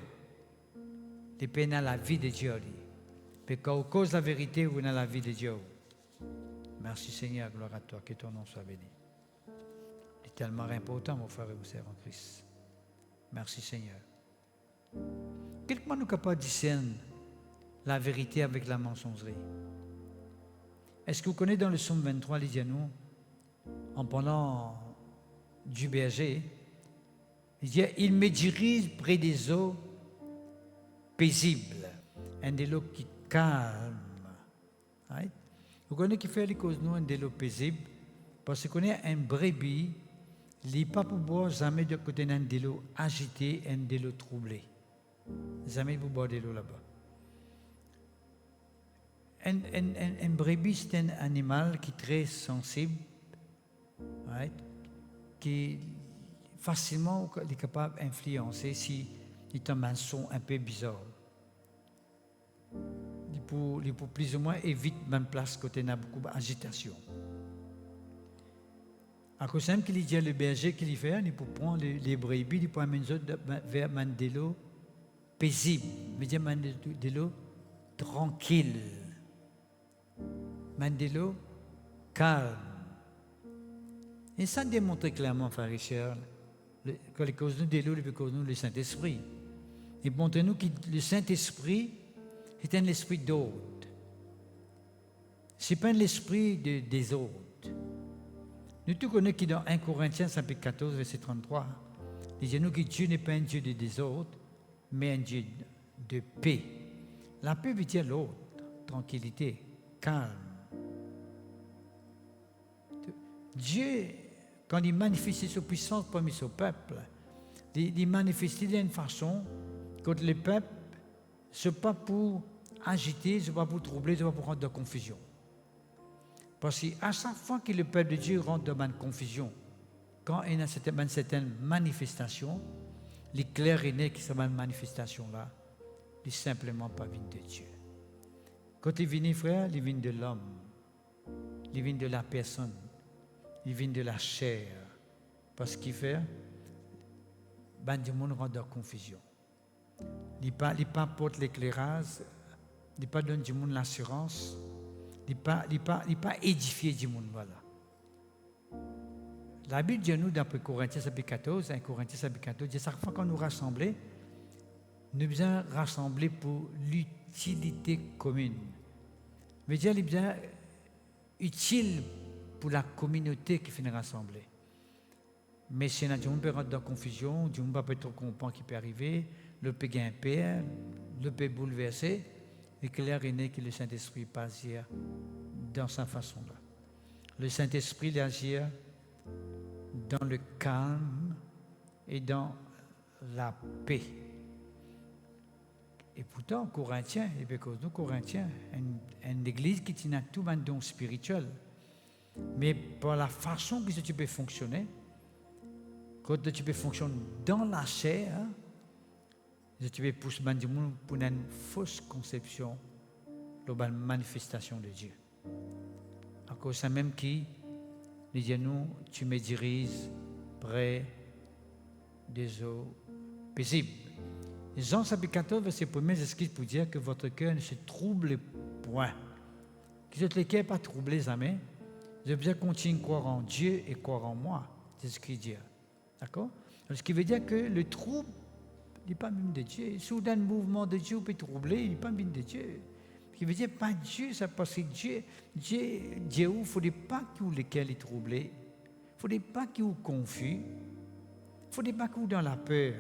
Il peut dans la vie de Dieu. Mais quand on cause la vérité, vous dans la vie de Dieu. Merci Seigneur, gloire à toi, que ton nom soit béni. C'est tellement important, mon frère et mon sœur en Christ. Merci Seigneur. Comment nous sommes capables de discerner la vérité avec la mensongerie? Est-ce que vous connaissez dans le psaume 23, il dit à nous, en parlant du berger, il dit, il me dirige près des eaux paisibles, un des eaux qui calme. Right? Vous connaissez qui fait les causes nous un délo paisible, parce qu'on est un brebis, il n'est pas pour boire jamais de côté d'un délo agité, un délo troublé. Jamais pour boire de l'eau là-bas. Un brebis, c'est un animal qui est très sensible, right? Qui facilement est capable d'influencer si il tombe un son un peu bizarre. Il peut plus ou moins éviter même place côté il y a beaucoup d'agitation. À cause de qu'il dit le berger qu'il fait, il peut prendre les brebis, il peut amener vers de l'eau paisible, mais dire de l'eau tranquille, de l'eau calme. Et ça démontre clairement, frères et sœurs, que les causes de l'eau, les causes du Saint-Esprit. Il montre nous que le Saint-Esprit est un esprit d'autre. Ce n'est pas l'esprit des autres. Nous tous connaissons que dans 1 Corinthiens, chapitre 14, verset 33, il dit nous que Dieu n'est pas un Dieu des autres, mais un Dieu de paix. La paix veut dire l'autre, tranquillité, calme. Dieu, quand il manifeste sa puissance parmi son peuple, il manifeste d'une façon que le peuple, ce n'est pas pour agiter, ce n'est pas pour troubler, ce n'est pas pour rendre de confusion. Parce qu'à chaque fois que le peuple de Dieu rentre dans une confusion, quand il y a certaines manifestations, les clairs et nets qui sont dans cette manifestation-là, ils ne sont simplement pas venus de Dieu. Quand ils viennent, frère, ils viennent de l'homme, ils viennent de la personne, ils viennent de la chair. Parce qu'il fait, du monde rentre dans la confusion. Il ne pas porte l'éclairage, il ne pas donne du monde l'assurance, il ne pas édifier du monde. Voilà. La Bible dit nous, d'après Corinthiens chapitre 14, 1 Corinthiens chapitre 14, dit chaque fois qu'on nous rassemble, nous devons rassembler pour l'utilité commune. Mais Dieu est bien utile pour la communauté qui finit rassemblée. Mais si on peut rentrer dans la confusion, on ne peut pas trop comprendre ce qui peut arriver, le peut gagner un père, le peut bouleverser, et clair est né que le Saint-Esprit peut agir dans sa façon-là. Le Saint-Esprit il agit dans le calme et dans la paix. Et pourtant, Corinthiens, et bien nous Corinthiens, une église qui tient tout un don spirituel, mais par la façon que tu peux fonctionner, quand tu peux fonctionner dans la chair, tu peux pousser du monde pour une fausse conception de la manifestation de Dieu. À cause de ça même qui, il dit nous, tu me diriges près des eaux paisibles. Jean chapitre 14, verset 1, j'explique pour dire que votre cœur ne se trouble point. Que votre cœur n'est pas troublé jamais. Je veux bien continuer à croire en Dieu et croire en moi. C'est ce qu'il dit. D'accord? Ce qui veut dire que le trouble n'est pas même de Dieu. Soudain, le mouvement de Dieu peut troubler, il n'est pas même de Dieu. Ce qui veut dire pas Dieu, c'est parce que Dieu, il ne faudrait pas que lequel est troublé. Il ne faudrait pas qu'il soit confus. Il ne faudrait pas qu'il soit dans la peur.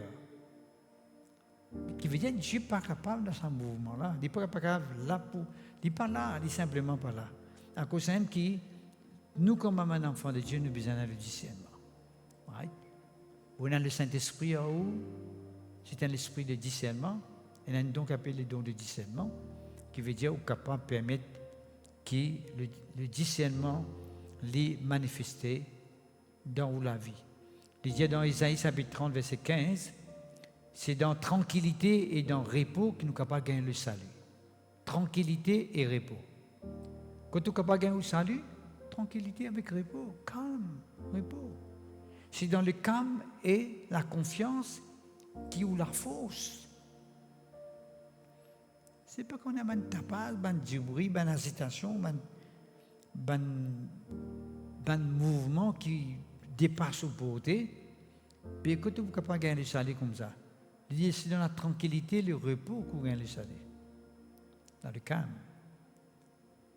Ce qui veut dire que Dieu n'est pas capable de ce mouvement-là. Il n'est pas capable là pour. Il n'est pas là, il n'est simplement pas là. À cause de qui, nous, comme un enfant de Dieu, nous avons besoin de le discernement. Right? On a le Saint-Esprit en haut, c'est un esprit de discernement. On a donc appelé le don de discernement, qui veut dire qu'on est capable de permettre que le discernement l'est manifesté dans la vie. Il dit dans Isaïe chapitre 30, verset 15, c'est dans tranquillité et dans repos que nous sommes capables de gagner le salut. Tranquillité et repos. Quand nous sommes capables de gagner le salut, tranquillité avec repos, calme, repos. C'est dans le calme et la confiance qui ou la force. C'est pas qu'on a un tapage, du bruit, une agitation, un mouvement qui dépasse au portée. Puis quand vous êtes capable de gagner le salut comme ça, c'est dans la tranquillité, le repos que vous gagnez le salut. Dans le calme,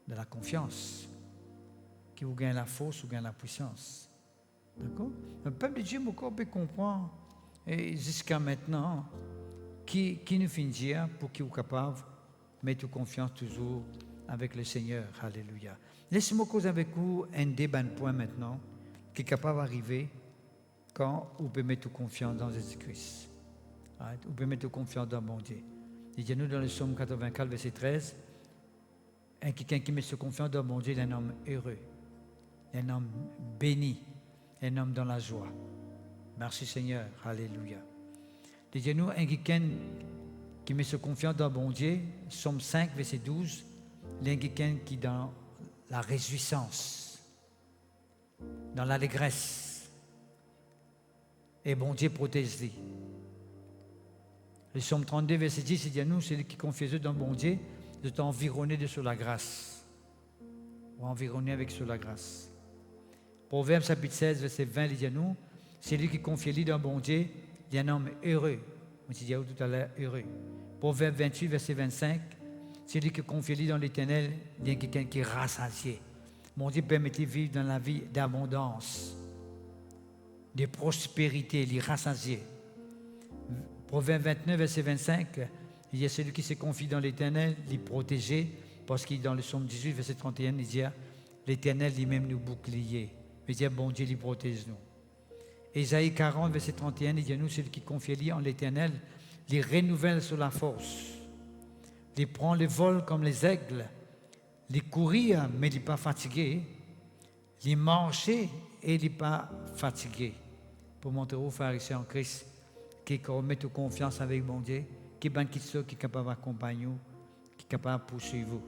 dans la confiance, que vous gagnez la force, vous gagnez la puissance. D'accord? Le peuple de Dieu, beaucoup peut comprendre, et jusqu'à maintenant, qui nous fait dire pour qu'il soit capable de mettre confiance toujours avec le Seigneur. Alléluia. Laissez-moi causer avec vous un débat de point maintenant qui est capable d'arriver quand vous pouvez mettre confiance dans Jésus-Christ. Vous pouvez mettre confiance dans mon Dieu. Il dit nous dans le psaume 84, verset 13, quelqu'un qui met sa confiance dans mon Dieu, il est un homme heureux, un homme béni, un homme dans la joie. Merci Seigneur, alléluia. Il dit nous quelqu'un qui met sa confiance dans mon Dieu, psaume 5, verset 12, il est quelqu'un qui est dans la réjouissance, dans l'allégresse, et bon Dieu protège-les. Le psaume 32, verset 10, il dit à nous, celui qui confie dans bon Dieu, de t'environner de sur la grâce. Ou environner avec sur la grâce. Proverbe chapitre 16, verset 20, il dit à nous, celui qui confie dans bon Dieu, il y a un homme heureux. On s'est dit tout à l'heure, heureux. Proverbe 28, verset 25, celui qui confie dans l'Éternel, il y a quelqu'un qui est rassasié. Mon Dieu permet de vivre dans la vie d'abondance, de prospérité, il est rassasié. Proverbe 29, verset 25, il y a celui qui se confie dans l'Éternel, il est protégé, parce qu'il dans le psaume 18, verset 31, il dit l'Éternel lui-même nous bouclier. Il dit bon Dieu, il protège nous. Ésaïe 40, verset 31, il dit nous, celui qui confie en l'Éternel, il renouvelle sur la force. Il prend le vol comme les aigles, il courir, mais il n'est pas fatigué. Il marcher et il n'est pas fatigué. Pour montrer aux frères ici en Christ, qui met confiance avec mon Dieu, qui est capable d'accompagner vous, qui est capable de poursuivre vous.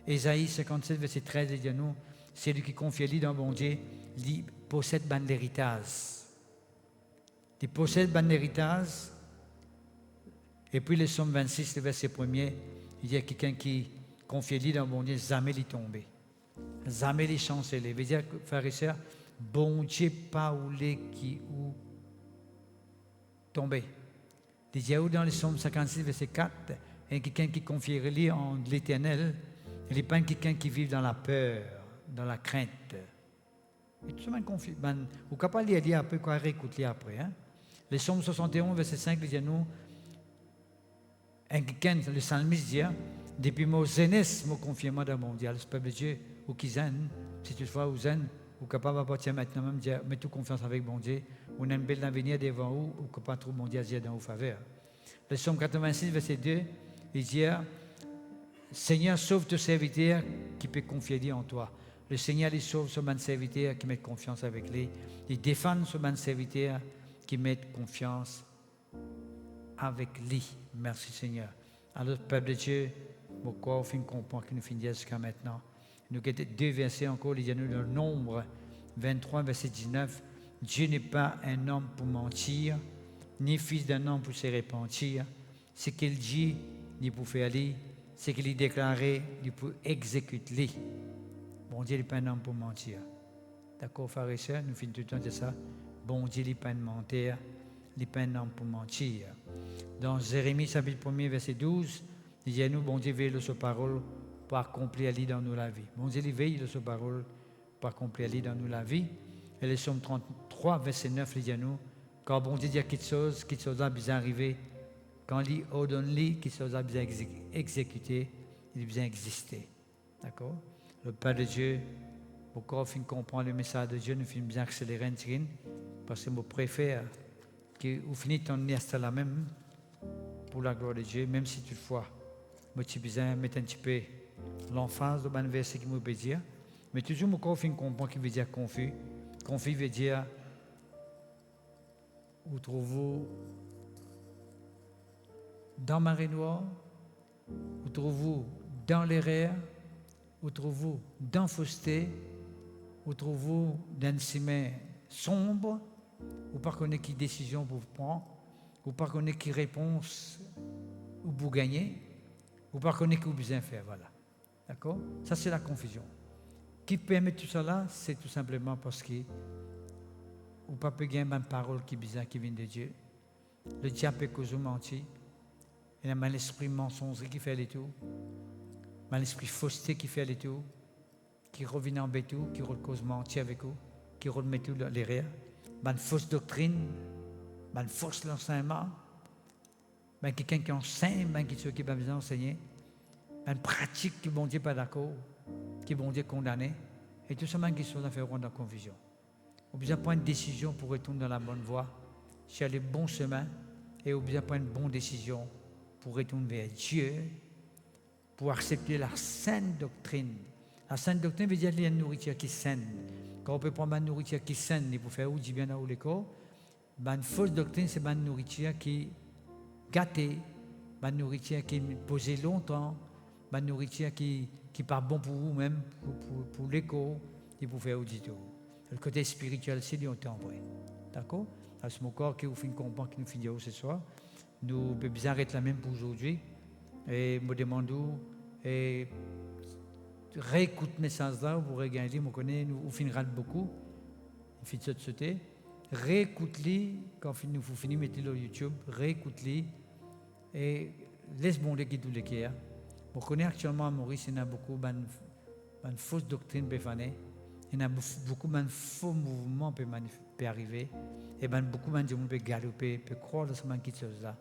Ésaïe 57, verset 13, il dit nous, c'est lui qui confie dans mon Dieu, il possède l'héritage. Il possède l'héritage. Et puis le psaume 26, le verset 1er, il y a quelqu'un qui confie dans mon Dieu, jamais il tomber. Jamais il chanceler. Veut dire, frères et sœurs, bon Dieu pas où les qui ou tomber. Il y a dans le psaume 56, verset 4, quelqu'un qui confie en l'Éternel, il n'est pas quelqu'un qui vit dans la peur, dans la crainte. Et tout le monde confie. Vous ne pouvez pas lire après, quoi réécouter après. Hein? Le psaume 71, verset 5, il dit à nous, quelqu'un, le psalmiste dit, depuis mon jeunesse, mon confiement dans mon Dieu, le peuple de Dieu, ou qui zen, si toutefois vous zen, vous êtes capable de partir maintenant même, dire, mettez confiance avec mon Dieu, on a une belle avenir devant vous, ou que pas trop mon Dieu dans vos faveurs. Le psaume 86, verset 2, il dit, Seigneur, sauve ton serviteur qui peut confier en toi. Le Seigneur, il sauve ce serviteur qui met confiance avec lui. Il défend ce serviteur qui met confiance avec lui. Merci Seigneur. Alors, peuple de Dieu, pourquoi on finit comprendre que nous finissons jusqu'à maintenant? Nous avons deux versets encore, il y a nous le nombre 23, verset 19. Dieu n'est pas un homme pour mentir, ni fils d'un homme pour se repentir. Ce qu'il dit, ni pour faire lui, ce qu'il a déclaré, ni pour exécuter. Bon Dieu n'est pas un homme pour mentir. D'accord, frères et sœurs, nous finissons tout le temps de ça. Bon Dieu n'est pas un menteur, il n'est pas un homme pour mentir. Dans Jérémie, chapitre 1er, verset 12, il dit à nous, bon Dieu veille de sa parole pour accomplir lui dans nous la vie. Bon Dieu veille de sa parole pour accomplir lui dans nous la vie. Et le psaume 33, verset 9, il dit à nous, quand bon Dieu dit quelque chose a bien arrivé, quand il ordonne quelque chose a bien exécuté, il a bien existé. D'accord? Le Père de Dieu, pourquoi on finit comprendre le message de Dieu, nous finissons bien accélérer un petit parce que je préfère que vous finissez en est la même pour la gloire de Dieu, même si toutefois, je suis besoin de mettre un petit peu l'emphase de ce verset qui me veut dire, mais toujours, je finis comprendre qu'il veut dire confus. Confus veut dire, où trouvez-vous dans marée noire, où trouvez-vous dans l'erreur, où trouvez-vous dans fausseté, où trouvez-vous dans une semaine sombre, ou pas connaître qui décision pour prendre, ou pas connaître qui réponse ou vous gagnez, ou pas connaître que vous besoin faire, voilà. D'accord? Ça c'est la confusion. Qui permet tout cela, c'est tout simplement parce que ou pas peut gagner une parole qui bizarre qui vient de Dieu. Le diable peut causer mentir. Il y a un esprit mensonger qui fait les tout. Un esprit fausseté qui fait les tout. Qui revient en bétou, qui cause mentir avec vous, qui remet tout les rires. Une fausse doctrine, une fausse enseignement. Quelqu'un qui enseigne, qui n'a pas besoin d'enseigner. une pratique qui bon Dieu pas d'accord, qui bon Dieu condamné, et tout ça même qui sont dans faire dans la confusion. On a besoin de prendre une décision pour retourner dans la bonne voie, sur le bon chemin, et on a besoin de prendre une bonne décision pour retourner vers Dieu, pour accepter la saine doctrine. La saine doctrine veut dire qu'il y a une nourriture qui est saine. Quand on peut prendre une nourriture qui est saine, pour faire du bien dans le corps, une fausse doctrine, c'est une nourriture qui est gâtée, une nourriture qui est posée longtemps, une nourriture qui n'est pas bon pour vous-même, pour l'écho, et pour faire du tout. Le côté spirituel, c'est du temps vrai. D'accord? C'est mon corps qui vous fait comprendre, qui nous fait dire ce soir. Nous devons bien arrêter la même pour aujourd'hui. Et me demandons, et réécoute mes messages là, vous regardez, vous connaissez, nous finirons beaucoup. Vous faites de sauter. Réécoute-les, quand vous finissez, mettez-le sur YouTube, réécoute-les et laisse bon les guides ou les cœurs. Vous connaissez actuellement à Maurice, il y a beaucoup de fausses doctrines qui peuvent venir. Il y a beaucoup de faux mouvements qui peuvent arriver. Et beaucoup de gens peuvent galoper, peuvent croire dans cette chose-là,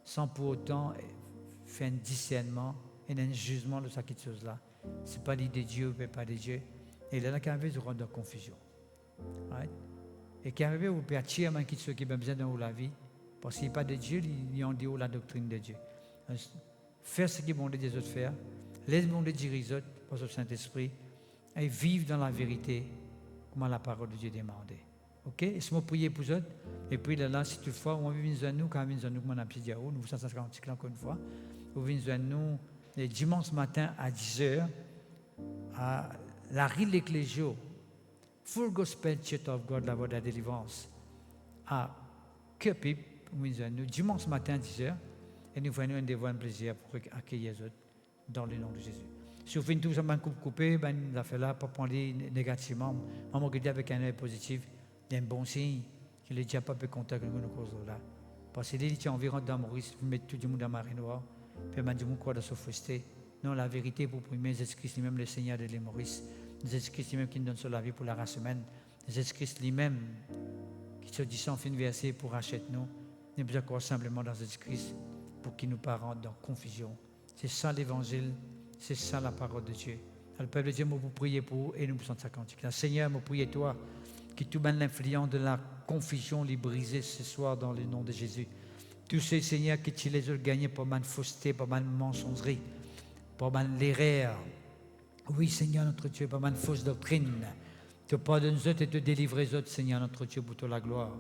sans pour autant faire un discernement et un jugement de cette chose-là. Ce n'est pas l'idée de Dieu, pas de Dieu. Et là, quand même, ils rentrent dans la confusion. Right? Et qui arrive, vous pouvez attirer ceux qui ont besoin dans la vie, parce qu'il n'y a pas de Dieu, ils ont dit la doctrine de Dieu. Donc, faire ce qu'ils vont les autres faire, laisse-moi les diriger les autres par le Saint-Esprit, et vivre dans la vérité, comme la parole de Dieu demande. Ok? Et si vous priez pour eux, et puis là, si toutefois, on vient à nous, quand on vient à nous, comme on a dit, nous vous sentons encore une fois, vous venez à nous le dimanche matin à 10h, à la Rille Ecclésio, Full Gospel Church of God, la voie de la délivrance, à Cupip, vous venez à nous, dimanche matin à 10h, et nous venons un plaisir pour accueillir les autres dans le nom de Jésus. Si vous faites tout ça, coupé, nous avons fait là, pour prendre négativement, on m'a regardé avec un œil positif, il y a un bon signe, qu'il n'est déjà pas peu content que nous nous causons là. Parce que les gens environ dans Maurice, vous mettez tout le monde dans la marée noire, puis man dit mon quoi de se frustrer. Non, la vérité pour primer Jésus-Christ lui-même le Seigneur de l'île Maurice, Jésus-Christ lui-même qui nous donne sur la vie pour la race humaine, Jésus-Christ lui-même qui se dit sans fin verset pour racheter nous. Nous besoin croire simplement dans Jésus-Christ pour qu'il nous pas rende dans confusion. C'est ça l'évangile, c'est ça la parole de Dieu. Alors, le peuple de Dieu, vous priez pour vous et nous sommes ça cantique. Seigneur, vous priez toi que tout l'influence de la confusion les briser ce soir dans le nom de Jésus. Tous ces seigneurs qui tu les as gagnés par ma fausseté, par ma mensongerie, par ma l'erreur. Oui, Seigneur notre Dieu, par ma fausse doctrine. Te pardonne-nous et te délivre les autres, Seigneur notre Dieu, pour toute la gloire.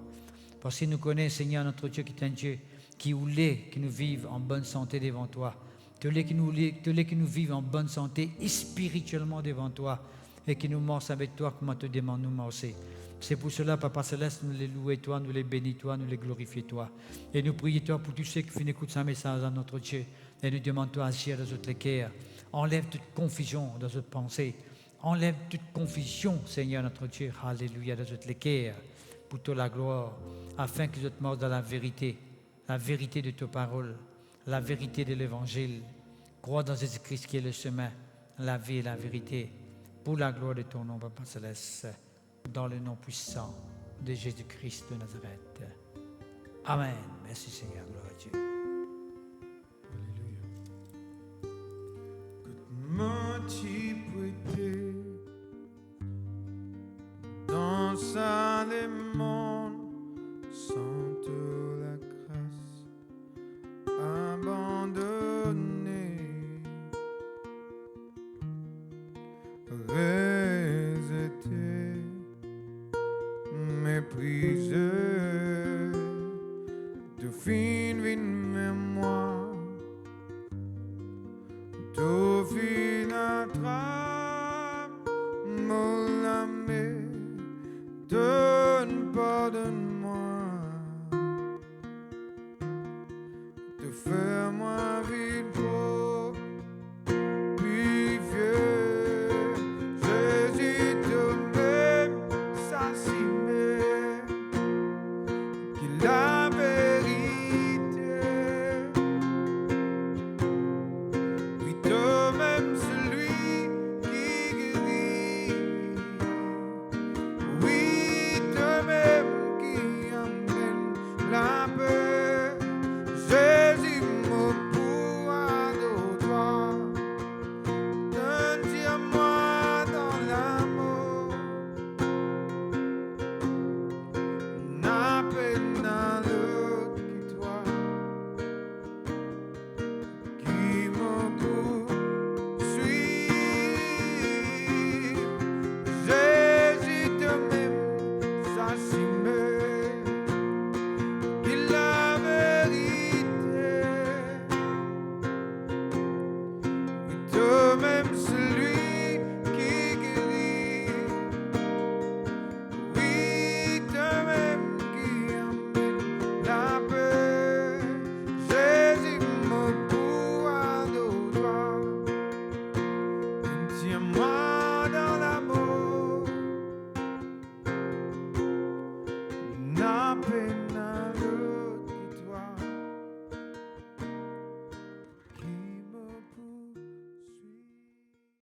Parce que nous connaissons, Seigneur notre Dieu, qui est un Dieu qui voulait que nous vivions en bonne santé devant toi. Tu voulais que nous vivions en bonne santé et spirituellement devant toi. Et que nous marchions avec toi, comme te demande nous marcher. C'est pour cela, Papa Céleste, nous les louons toi, nous les bénissons toi, nous les glorifions toi. Et nous prions toi pour tous ceux qui écoutent ce message à notre Dieu. Et nous demandons toi agir dans notre cœur. Enlève toute confusion dans notre pensée. Enlève toute confusion, Seigneur notre Dieu. Alléluia, dans notre cœur. Pour toute la gloire. Afin que nous marchions dans la vérité de ta parole, la vérité de l'évangile. Crois dans Jésus-Christ qui est le chemin, la vie et la vérité. Pour la gloire de ton nom, Papa Céleste. Dans le nom puissant de Jésus-Christ de Nazareth. Amen. Merci Seigneur, gloire à Dieu. Alléluia. Dans sa demande, sans la grâce, abandonné, rejeté, méprisé, de fin mémoire, de fin attrape, mon âme, de Viens-moi